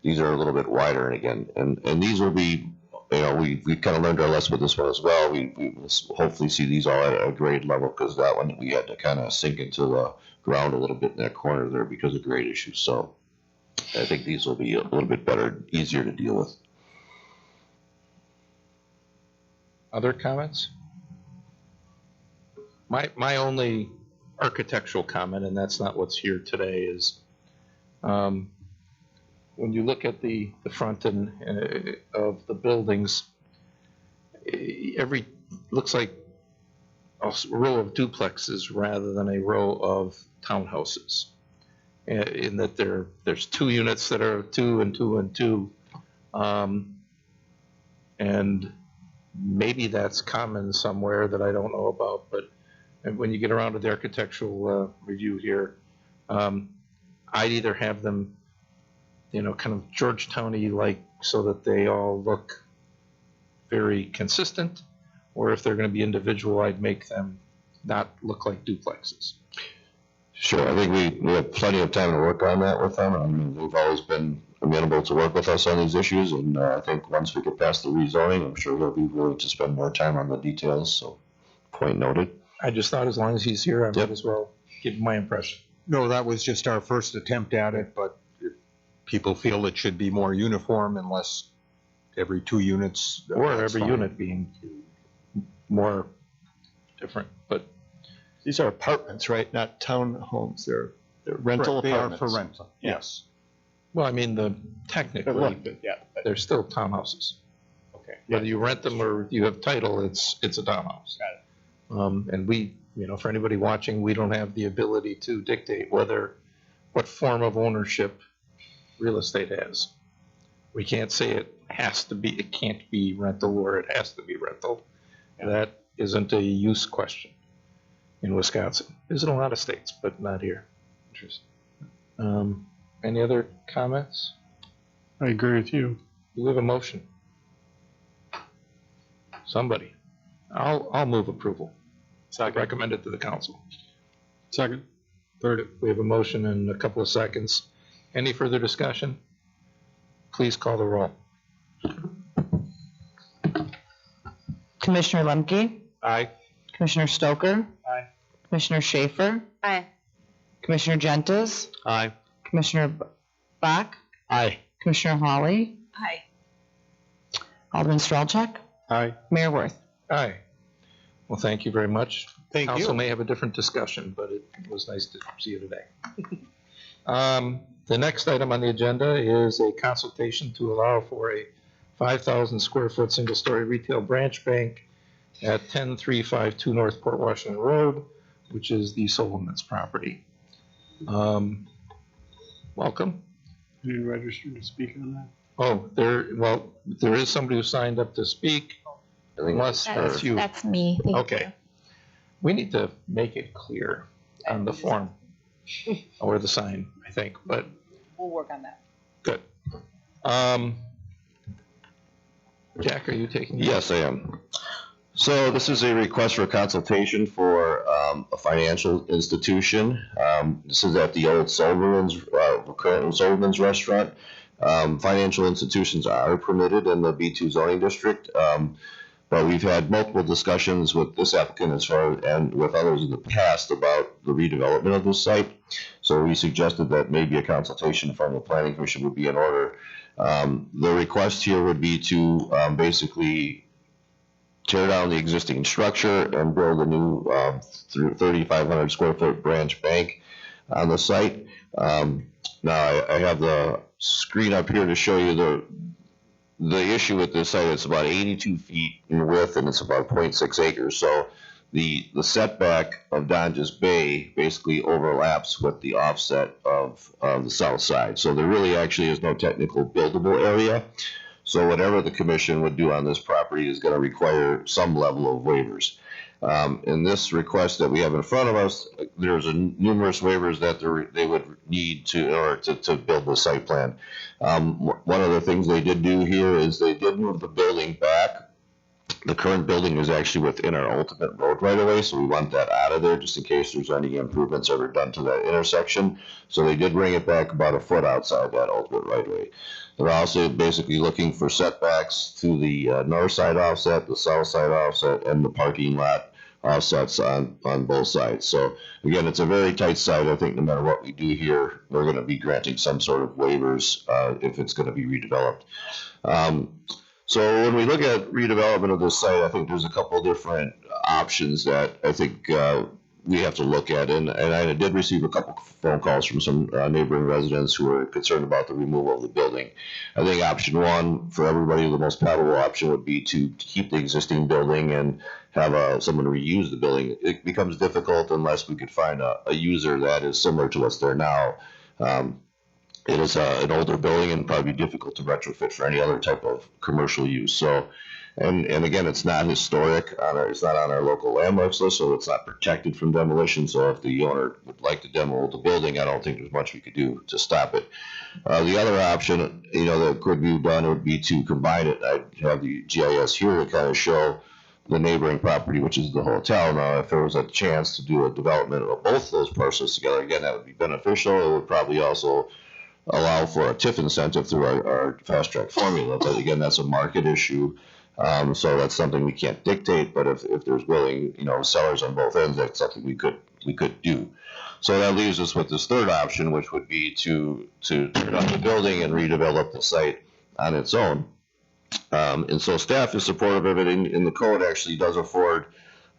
these are a little bit wider, and these will be, we kind of learned our lesson with this one as well. We will hopefully see these all at a grade level, because that one we had to kind of sink into the ground a little bit in that corner there because of grade issues. So I think these will be a little bit better, easier to deal with. Other comments? My only architectural comment, and that's not what's here today, is when you look at the front of the buildings, looks like a row of duplexes rather than a row of townhouses. In that there's 2 units that are 2 and 2 and 2, and maybe that's common somewhere that I don't know about. But when you get around to the architectural review here, I'd either have them, kind of Georgetown-y like, so that they all look very consistent, or if they're going to be individual, I'd make them not look like duplexes. Sure, I think we have plenty of time to work on that with them. I mean, they've always been amenable to work with us on these issues, and I think once we get past the rezoning, I'm sure they'll be willing to spend more time on the details, so point noted. I just thought as long as he's here, I might as well give my impression. No, that was just our first attempt at it, but if people feel it should be more uniform and less every 2 units. Or every unit being more different, but these are apartments, right? Not townhomes. They're rental apartments. They are for rental, yes. Well, I mean, technically, they're still townhouses. Okay. Whether you rent them or you have title, it's a townhouse. Got it. And we, for anybody watching, we don't have the ability to dictate what form of ownership real estate has. We can't say it can't be rental or it has to be rental. That isn't a use question in Wisconsin. There's in a lot of states, but not here. Interesting. Any other comments? I agree with you. Do we have a motion? Somebody. I'll move approval. Recommend it to the council. Second. Third. We have a motion in a couple of seconds. Any further discussion? Please call the roll. Commissioner Lemke? Aye. Commissioner Stoker? Aye. Commissioner Schaefer? Aye. Commissioner Gentis? Aye. Commissioner Bach? Aye. Commissioner Hawley? Aye. Alderman Strelchak? Aye. Mayor Worth? Aye. Well, thank you very much. Thank you. Council may have a different discussion, but it was nice to see you today. The next item on the agenda is a consultation to allow for a 5,000 square foot single-story retail branch bank at 10352 North Port Washington Road, which is the Solomons property. Welcome. You didn't register to speak on Oh, there is somebody who signed up to speak, unless that's you. That's me. Thank Okay. you. We need to make it clear on the form or the sign, I think, but We'll work on that. good. Jack, are you taking? Yes, I am. So this is a request for consultation for a financial institution. This is at the old current Silverman's restaurant. Financial institutions are permitted in the B2 zoning district, but we've had multiple discussions with this applicant and with others in the past about the redevelopment of this site. So we suggested that maybe a consultation from the Planning Commission would be in order. The request here would be to basically tear down the existing structure and build a new 3,500 square foot branch bank on the site. Now I have the screen up here to show you the issue with this site. It's about 82 feet in width and it's about 0.6 acres. So the setback of Donges Bay basically overlaps with the offset of the south side. So there really actually is no technical buildable area. So whatever the commission would do on this property is going to require some level of waivers. In this request that we have in front of us, there's numerous waivers that they would need in order to build the site plan. One of the things they did do here is they did move the building back. The current building is actually within our ultimate road right away, so we want that out of there just in case there's any improvements ever done to that intersection. So they did bring it back about a foot outside that ultimate right away. They're also basically looking for setbacks to the north side offset, the south side offset, and the parking lot offsets on both sides. So again, it's a very tight site. I think no matter what we do here, we're going to be granting some sort of waivers if it's going to be redeveloped. So when we look at redevelopment of this site, I think there's a couple different options that I think we have to look at. And I did receive a couple phone calls from some neighboring residents who were concerned about the removal of the building. I think option one for everybody, the most palatable option would be to keep the existing building and have someone reuse the building. It becomes difficult unless we could find a user that is similar to what's there now. It is an older building and probably difficult to retrofit for any other type of commercial use. So, and again, it's not historic. It's not on our local landmarks list, so it's not protected from demolition. So if the owner would like to demo the building, I don't think there's much we could do to stop it. The other option, that could be done would be to combine it. I have the GIS here to kind of show the neighboring property, which is the hotel. Now, if there was a chance to do a development of both those parcels together, again, that would be beneficial. It would probably also allow for a TIF incentive through our fast track formula. But again, that's a market issue. So that's something we can't dictate, but if there's willing, sellers on both ends, that's something we could do. So that leaves us with this third option, which would be to tear down the building and redevelop the site on its own. And so staff is supportive of it, and the code actually does afford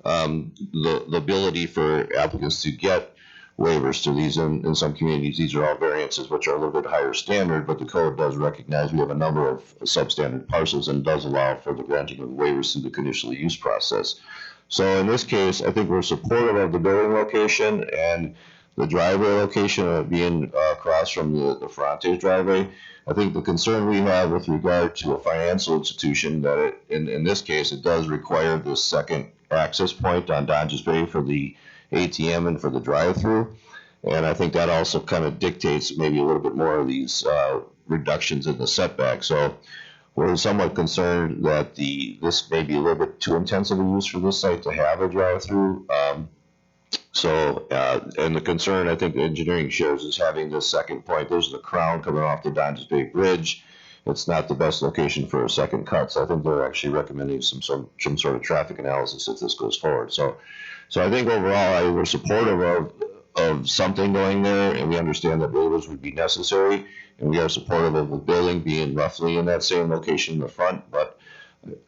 the ability for applicants to get waivers to these. In some communities, these are all variances which are a little bit higher standard, but the code does recognize we have a number of substandard parcels and does allow for the granting of waivers through the conditional use process. So in this case, I think we're supportive of the building location and the driveway location being across from the Ferrante's driveway. I think the concern we have with regard to a financial institution that in this case, it does require the second access point on Donges Bay for the ATM and for the drive-through, and I think that also kind of dictates maybe a little bit more of these reductions in the setback. So we're somewhat concerned that this may be a little bit too intensive a use for this site to have a drive-through. And the concern I think the engineering shares is having this second point. There's the crown coming off the Donges Bay Bridge. It's not the best location for a second cut, so I think they're actually recommending some sort of traffic analysis if this goes forward. So I think overall, we're supportive of something going there, and we understand that waivers would be necessary, and we are supportive of the building being roughly in that same location in the front, but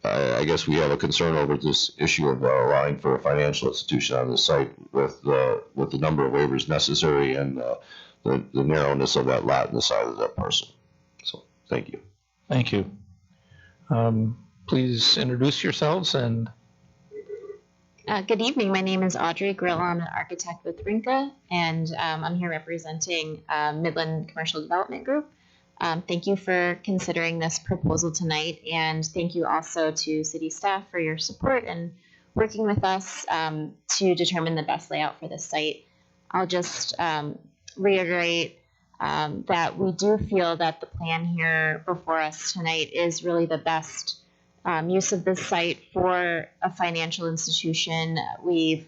I guess we have a concern over this issue of allowing for a financial institution on the site with the number of waivers necessary and the narrowness of that lot and the size of that parcel. So, thank you. Thank you. Please introduce yourselves and. Good evening. My name is Audrey Grill. I'm an architect with RINCA, and I'm here representing Midland Commercial Development Group. Thank you for considering this proposal tonight, and thank you also to city staff for your support and working with us to determine the best layout for this site. I'll just reiterate that we do feel that the plan here before us tonight is really the best use of this site for a financial institution. We've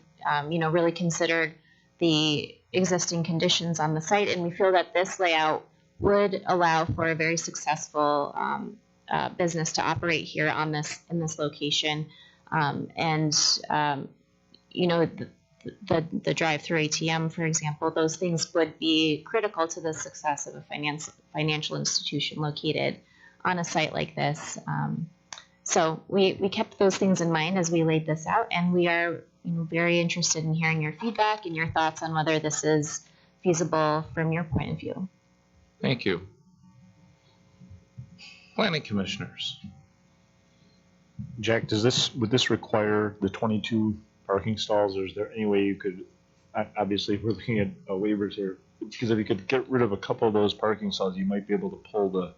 really considered the existing conditions on the site, and we feel that this layout would allow for a very successful business to operate here on in this location. The drive-through ATM, for example, those things would be critical to the success of a financial institution located on a site like this. So we kept those things in mind as we laid this out, and we are very interested in hearing your feedback and your thoughts on whether this is feasible from your point of view. Thank you. Planning commissioners. Jack, would this require the 22 parking stalls, or is there any way you could, obviously, if we're looking at waivers here, because if you could get rid of a couple of those parking stalls, you might be able to pull the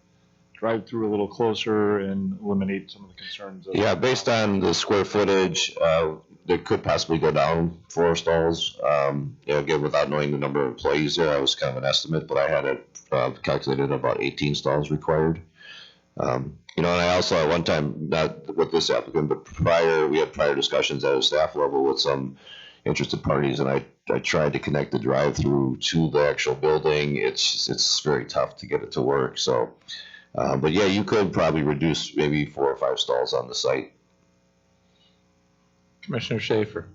drive-through a little closer and eliminate some of the concerns. Yeah, based on the square footage, they could possibly go down 4 stalls. Again, without knowing the number of employees there, I was kind of an estimate, but I had it calculated about 18 stalls required. And I also at one time, not with this applicant, but we had prior discussions at a staff level with some interested parties, and I tried to connect the drive-through to the actual building. It's very tough to get it to work. So, but yeah, you could probably reduce maybe 4 or 5 stalls on the site. Commissioner Schaefer.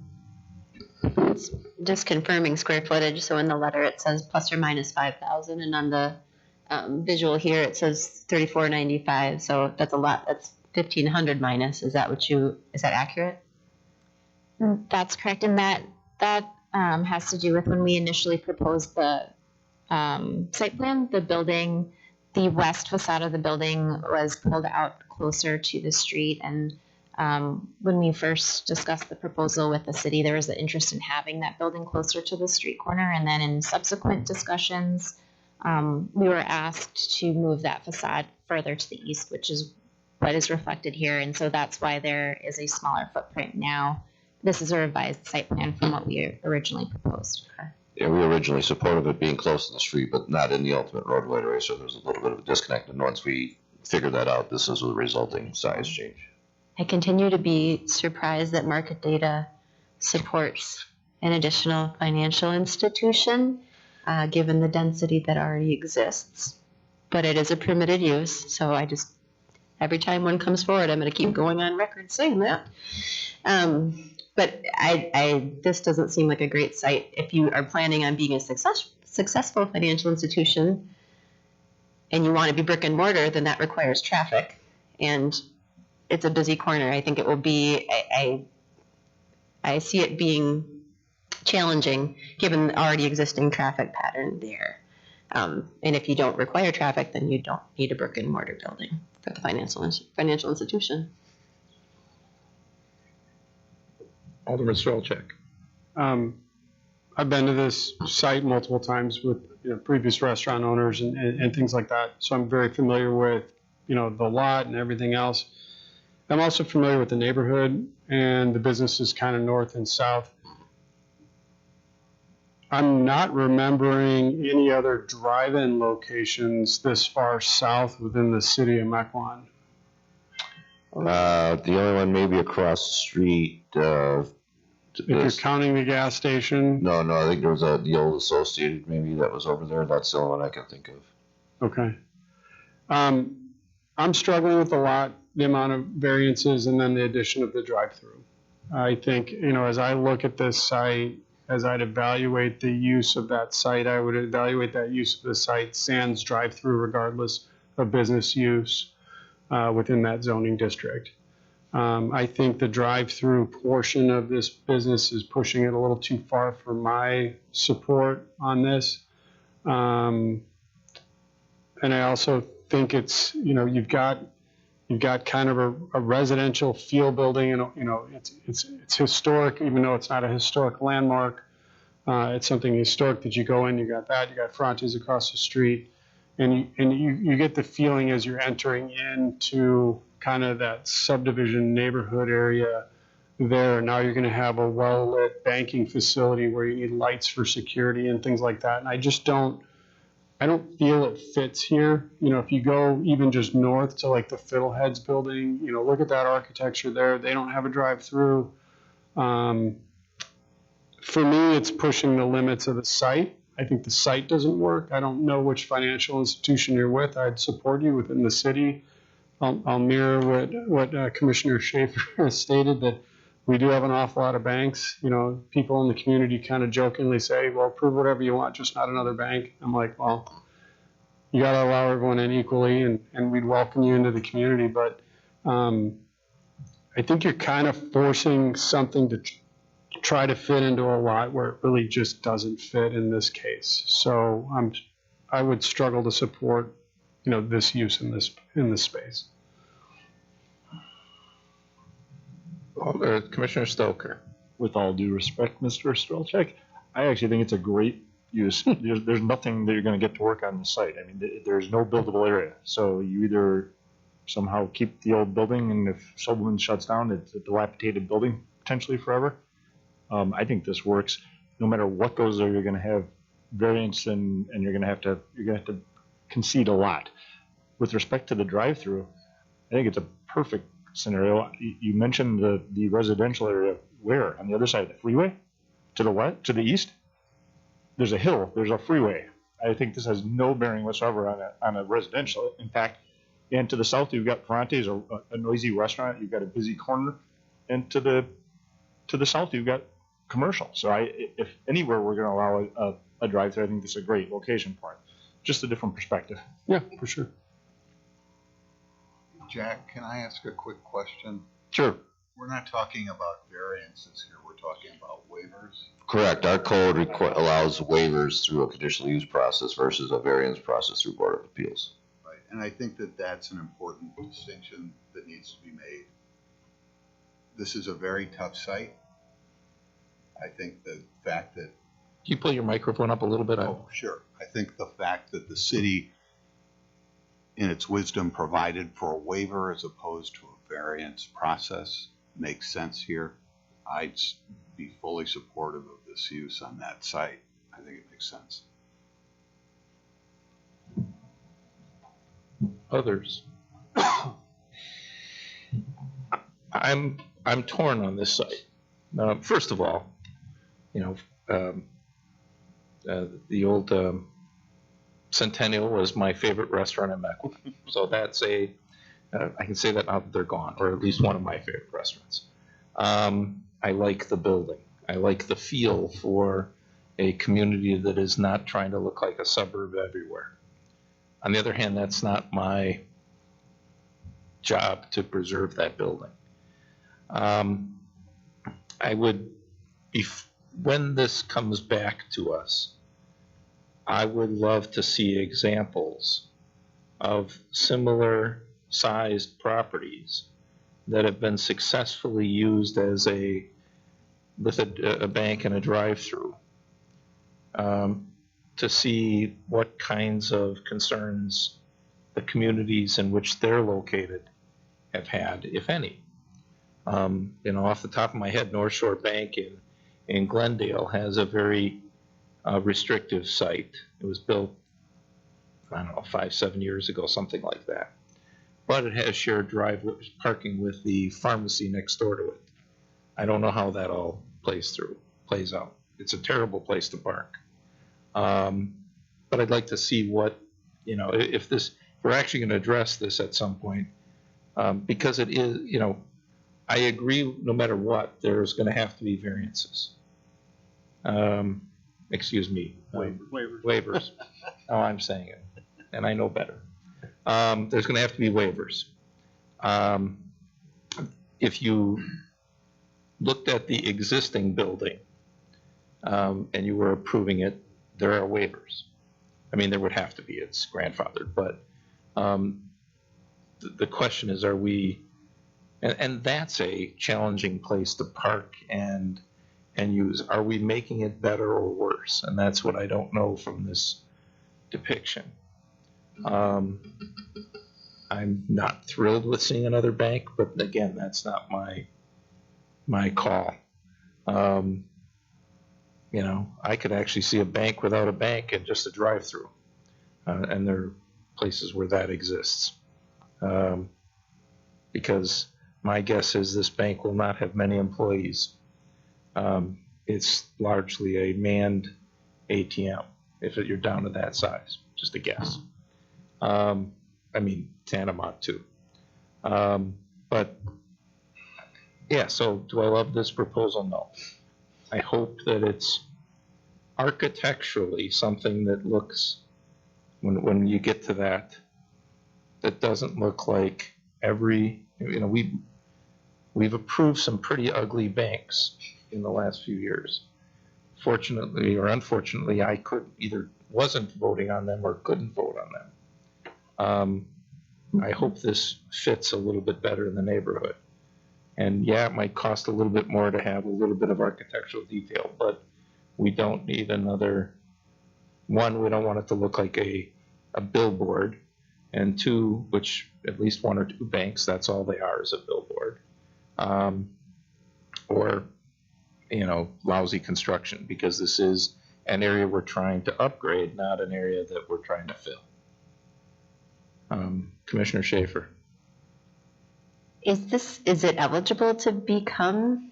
Just confirming square footage. So in the letter it says plus or minus 5,000, and on the visual here it says 3495. So that's a lot. That's 1,500 minus. Is that accurate? That's correct, and that has to do with when we initially proposed the site plan. The west facade of the building was pulled out closer to the street, and when we first discussed the proposal with the city, there was an interest in having that building closer to the street corner, and then in subsequent discussions, we were asked to move that facade further to the east, which is what is reflected here, and so that's why there is a smaller footprint now. This is a revised site plan from what we originally proposed. Yeah, we originally supported it being close to the street, but not in the ultimate roadway area, so there's a little bit of a disconnect, and once we figured that out, this is the resulting size change. I continue to be surprised that market data supports an additional financial institution, given the density that already exists. But it is a permitted use, so every time one comes forward, I'm going to keep going on record saying that. But this doesn't seem like a great site. If you are planning on being a successful financial institution and you want to be brick and mortar, then that requires traffic. And it's a busy corner. I think it will be, I see it being challenging given the already existing traffic pattern there. And if you don't require traffic, then you don't need a brick and mortar building for the financial institution. Alderman Strelchak. I've been to this site multiple times with previous restaurant owners and things like that, so I'm very familiar with the lot and everything else. I'm also familiar with the neighborhood and the businesses kind of north and south. I'm not remembering any other drive-in locations this far south within the city of Mequon. The only one maybe across the street. If you're counting the gas station. No, I think there was the old Associated maybe that was over there. That's the only one I can think of. Okay. I'm struggling with a lot, the amount of variances and then the addition of the drive-through. I think, as I look at this site, as I'd evaluate the use of that site, I would evaluate that use of the site sans drive-through regardless of business use within that zoning district. I think the drive-through portion of this business is pushing it a little too far for my support on this. And I also think it's, you've got kind of a residential feel building, and it's historic, even though it's not a historic landmark. It's something historic that you go in, you got frontages across the street. And you get the feeling as you're entering into kind of that subdivision neighborhood area there. Now you're going to have a well-lit banking facility where you need lights for security and things like that. And I don't feel it fits here. If you go even just north to like the Fiddleheads building, look at that architecture there. They don't have a drive-through. For me, it's pushing the limits of the site. I think the site doesn't work. I don't know which financial institution you're with. I'd support you within the city. I'll mirror what Commissioner Schaefer has stated, that we do have an awful lot of banks. People in the community kind of jokingly say, well, approve whatever you want, just not another bank. I'm like, well, you got to allow everyone in equally, and we'd welcome you into the community. But I think you're kind of forcing something to try to fit into a lot where it really just doesn't fit in this case. So I would struggle to support, this use in this space. Commissioner Stoker. With all due respect, Mr. Strelchak, I actually think it's a great use. There's nothing that you're going to get to work on the site. I mean, there's no buildable area. So you either somehow keep the old building, and if Sutherland shuts down, it's a dilapidated building potentially forever. I think this works. No matter what goes there, you're going to have variance, and you're going to have to concede a lot. With respect to the drive-through, I think it's a perfect scenario. You mentioned the residential area. Where? On the other side of the freeway? To the what? To the east? There's a hill. There's a freeway. I think this has no bearing whatsoever on a residential. In fact, and to the south, you've got Ferrante's, a noisy restaurant. You've got a busy corner, and to the south, you've got commercial. So if anywhere we're going to allow a drive-through, I think this is a great location for it. Just a different perspective. Yeah, for sure. Jack, can I ask a quick question? Sure. We're not talking about variances here. We're talking about waivers. Correct. Our code allows waivers through a conditional use process versus a variance process through Board of Appeals. Right. And I think that that's an important distinction that needs to be made. This is a very tough site. I think the fact that... Can you pull your microphone up a little bit? Oh, sure. I think the fact that the city, in its wisdom, provided for a waiver as opposed to a variance process makes sense here. I'd be fully supportive of this use on that site. I think it makes sense. Others? I'm torn on this site. First of all, the old Centennial was my favorite restaurant in Mequon. So that's I can say that now that they're gone, or at least one of my favorite restaurants. I like the building. I like the feel for a community that is not trying to look like a suburb everywhere. On the other hand, that's not my job to preserve that building. I would, when this comes back to us, I would love to see examples of similar sized properties that have been successfully used as with a bank and a drive-through, to see what kinds of concerns the communities in which they're located have had, if any. Off the top of my head, North Shore Bank in Glendale has a very restrictive site. It was built, I don't know, 5-7 years ago, something like that. But it has shared parking with the pharmacy next door to it. I don't know how that all plays out. It's a terrible place to park. But I'd like to see what, if we're actually going to address this at some point, because it is, I agree no matter what, there's going to have to be variances. Excuse me. Waivers. Oh, I'm saying it, and I know better. There's going to have to be waivers. If you looked at the existing building and you were approving it, there are waivers. I mean, there would have to be. It's grandfathered, but the question is, are we? And that's a challenging place to park and use. Are we making it better or worse? And that's what I don't know from this depiction. I'm not thrilled with seeing another bank, but again, that's not my call. You know, I could actually see a bank without a bank and just a drive-through, and there are places where that exists. Because my guess is this bank will not have many employees. It's largely a manned ATM, if you're down to that size, just a guess. I mean, tantamount too. But yeah, so do I love this proposal? No. I hope that it's architecturally something that looks, when you get to that doesn't look like every, you know, we've approved some pretty ugly banks in the last few years. Fortunately or unfortunately, I wasn't voting on them or couldn't vote on them. I hope this fits a little bit better in the neighborhood. And yeah, it might cost a little bit more to have a little bit of architectural detail, but we don't need another, one, we don't want it to look like a billboard, and two, which at least one or two banks, that's all they are, is a billboard. Or, you know, lousy construction, because this is an area we're trying to upgrade, not an area that we're trying to fill. Commissioner Schaefer. Is it eligible to become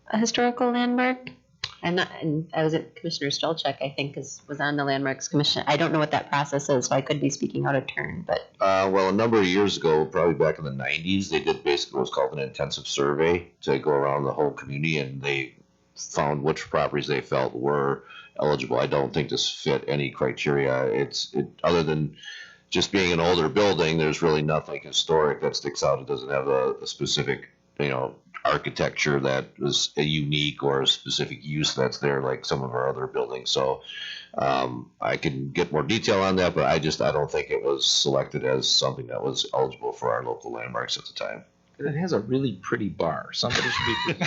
a historical landmark? I was at Commissioner Stolchek, I think, was on the Landmarks Commission. I don't know what that process is, so I could be speaking out of turn, but. Well, a number of years ago, probably back in the 90s, they did basically what's called an intensive survey to go around the whole community, and they found which properties they felt were eligible. I don't think this fit any criteria. Other than just being an older building, there's really nothing historic that sticks out. It doesn't have a specific, you know, architecture that is a unique or a specific use that's there like some of our other buildings. So I can get more detail on that, but I don't think it was selected as something that was eligible for our local landmarks at the time. It has a really pretty bar. Somebody should be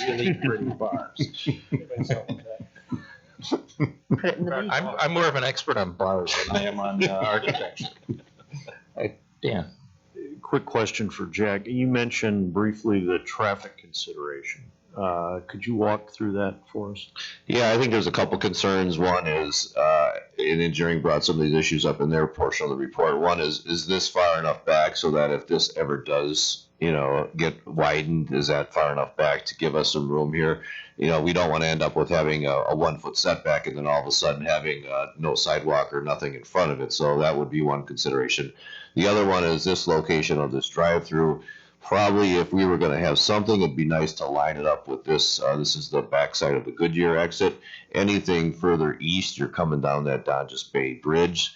really pretty bars. Put it in the I'm more of an expert on bars than I am on architecture. Dan. Quick question for Jack. You mentioned briefly the traffic consideration. Could you walk through that for us? Yeah, I think there's a couple concerns. One is, and engineering brought some of these issues up in their portion of the report. One is this far enough back so that if this ever does, you know, get widened, is that far enough back to give us some room here? You know, we don't want to end up with having a 1 foot setback and then all of a sudden having no sidewalk or nothing in front of it. So that would be one consideration. The other one is this location of this drive-through. Probably if we were going to have something, it'd be nice to line it up with this. This is the backside of the Goodyear exit. Anything further east, you're coming down that Dodges Bay Bridge.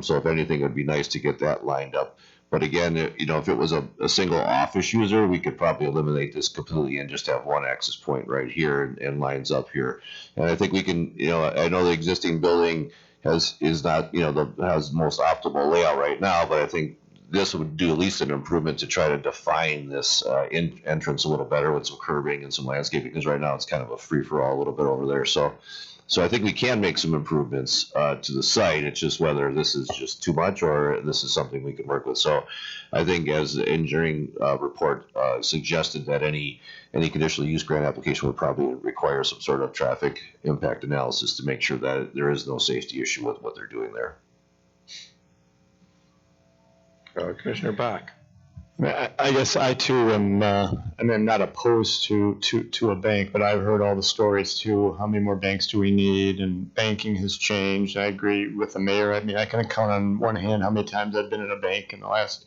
So if anything, it would be nice to get that lined up. But again, you know, if it was a single office user, we could probably eliminate this completely and just have one access point right here and lines up here. And I think we can, you know, I know the existing building is not, you know, has the most optimal layout right now, but I think this would do at least an improvement to try to define this entrance a little better with some curbing and some landscaping, because right now it's kind of a free-for-all a little bit over there. So I think we can make some improvements to the site. It's just whether this is just too much or this is something we can work with. So I think, as the engineering report suggested, that any conditional use grant application would probably require some sort of traffic impact analysis to make sure that there is no safety issue with what they're doing there. Commissioner Bach. I guess I too am. I mean, I'm not opposed to a bank, but I've heard all the stories too. How many more banks do we need? And banking has changed. I agree with the mayor. I mean, I can count on one hand how many times I've been in a bank in the last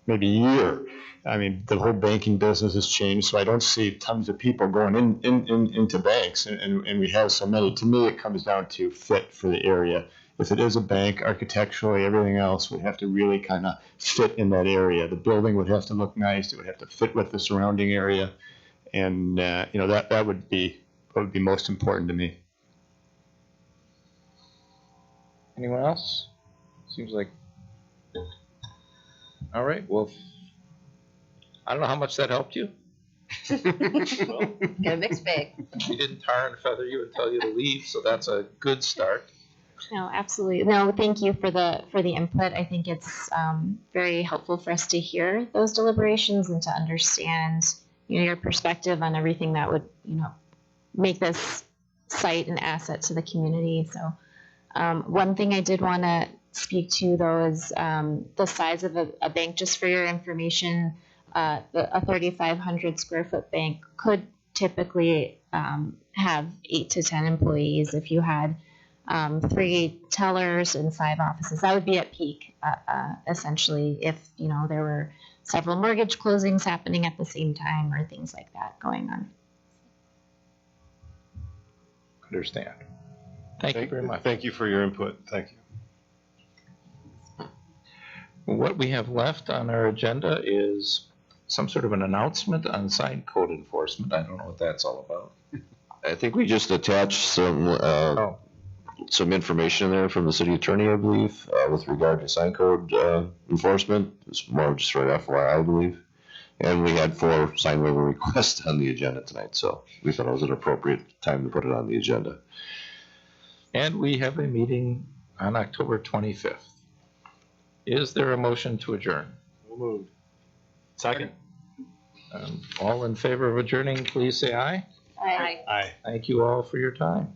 maybe year. I mean, the whole banking business has changed, so I don't see tons of people going into banks, and we have so many. To me, it comes down to fit for the area. If it is a bank, architecturally, everything else would have to really kind of fit in that area. The building would have to look nice. It would have to fit with the surrounding area, and you know, that would be what would be most important to me. Anyone else? Seems like. All right. Well, I don't know how much that helped you. Got a mixed bag. We didn't tar and feather you and tell you to leave, so that's a good start. No, absolutely. No, thank you for the input. I think it's very helpful for us to hear those deliberations and to understand, your perspective on everything that would, make this site an asset to the community. So, one thing I did want to speak to though is the size of a bank. Just for your information, a 3,500 square foot bank could typically have 8 to 10 employees. If you had 3 tellers and 5 offices, that would be at peak, essentially, if there were several mortgage closings happening at the same time or things like that going on. Understand. Thank you very much. Thank you for your input. Thank you. What we have left on our agenda is some sort of an announcement on sign code enforcement. I don't know what that's all about. I think we just attached some information in there from the city attorney, I believe, with regard to sign code enforcement. It's more just for FYI, I believe. And we had 4 sign waiver requests on the agenda tonight, so we thought it was an appropriate time to put it on the agenda. And we have a meeting on October 25th. Is there a motion to adjourn? We'll move. Second. All in favor of adjourning, please say aye. Aye. Aye. Thank you all for your time.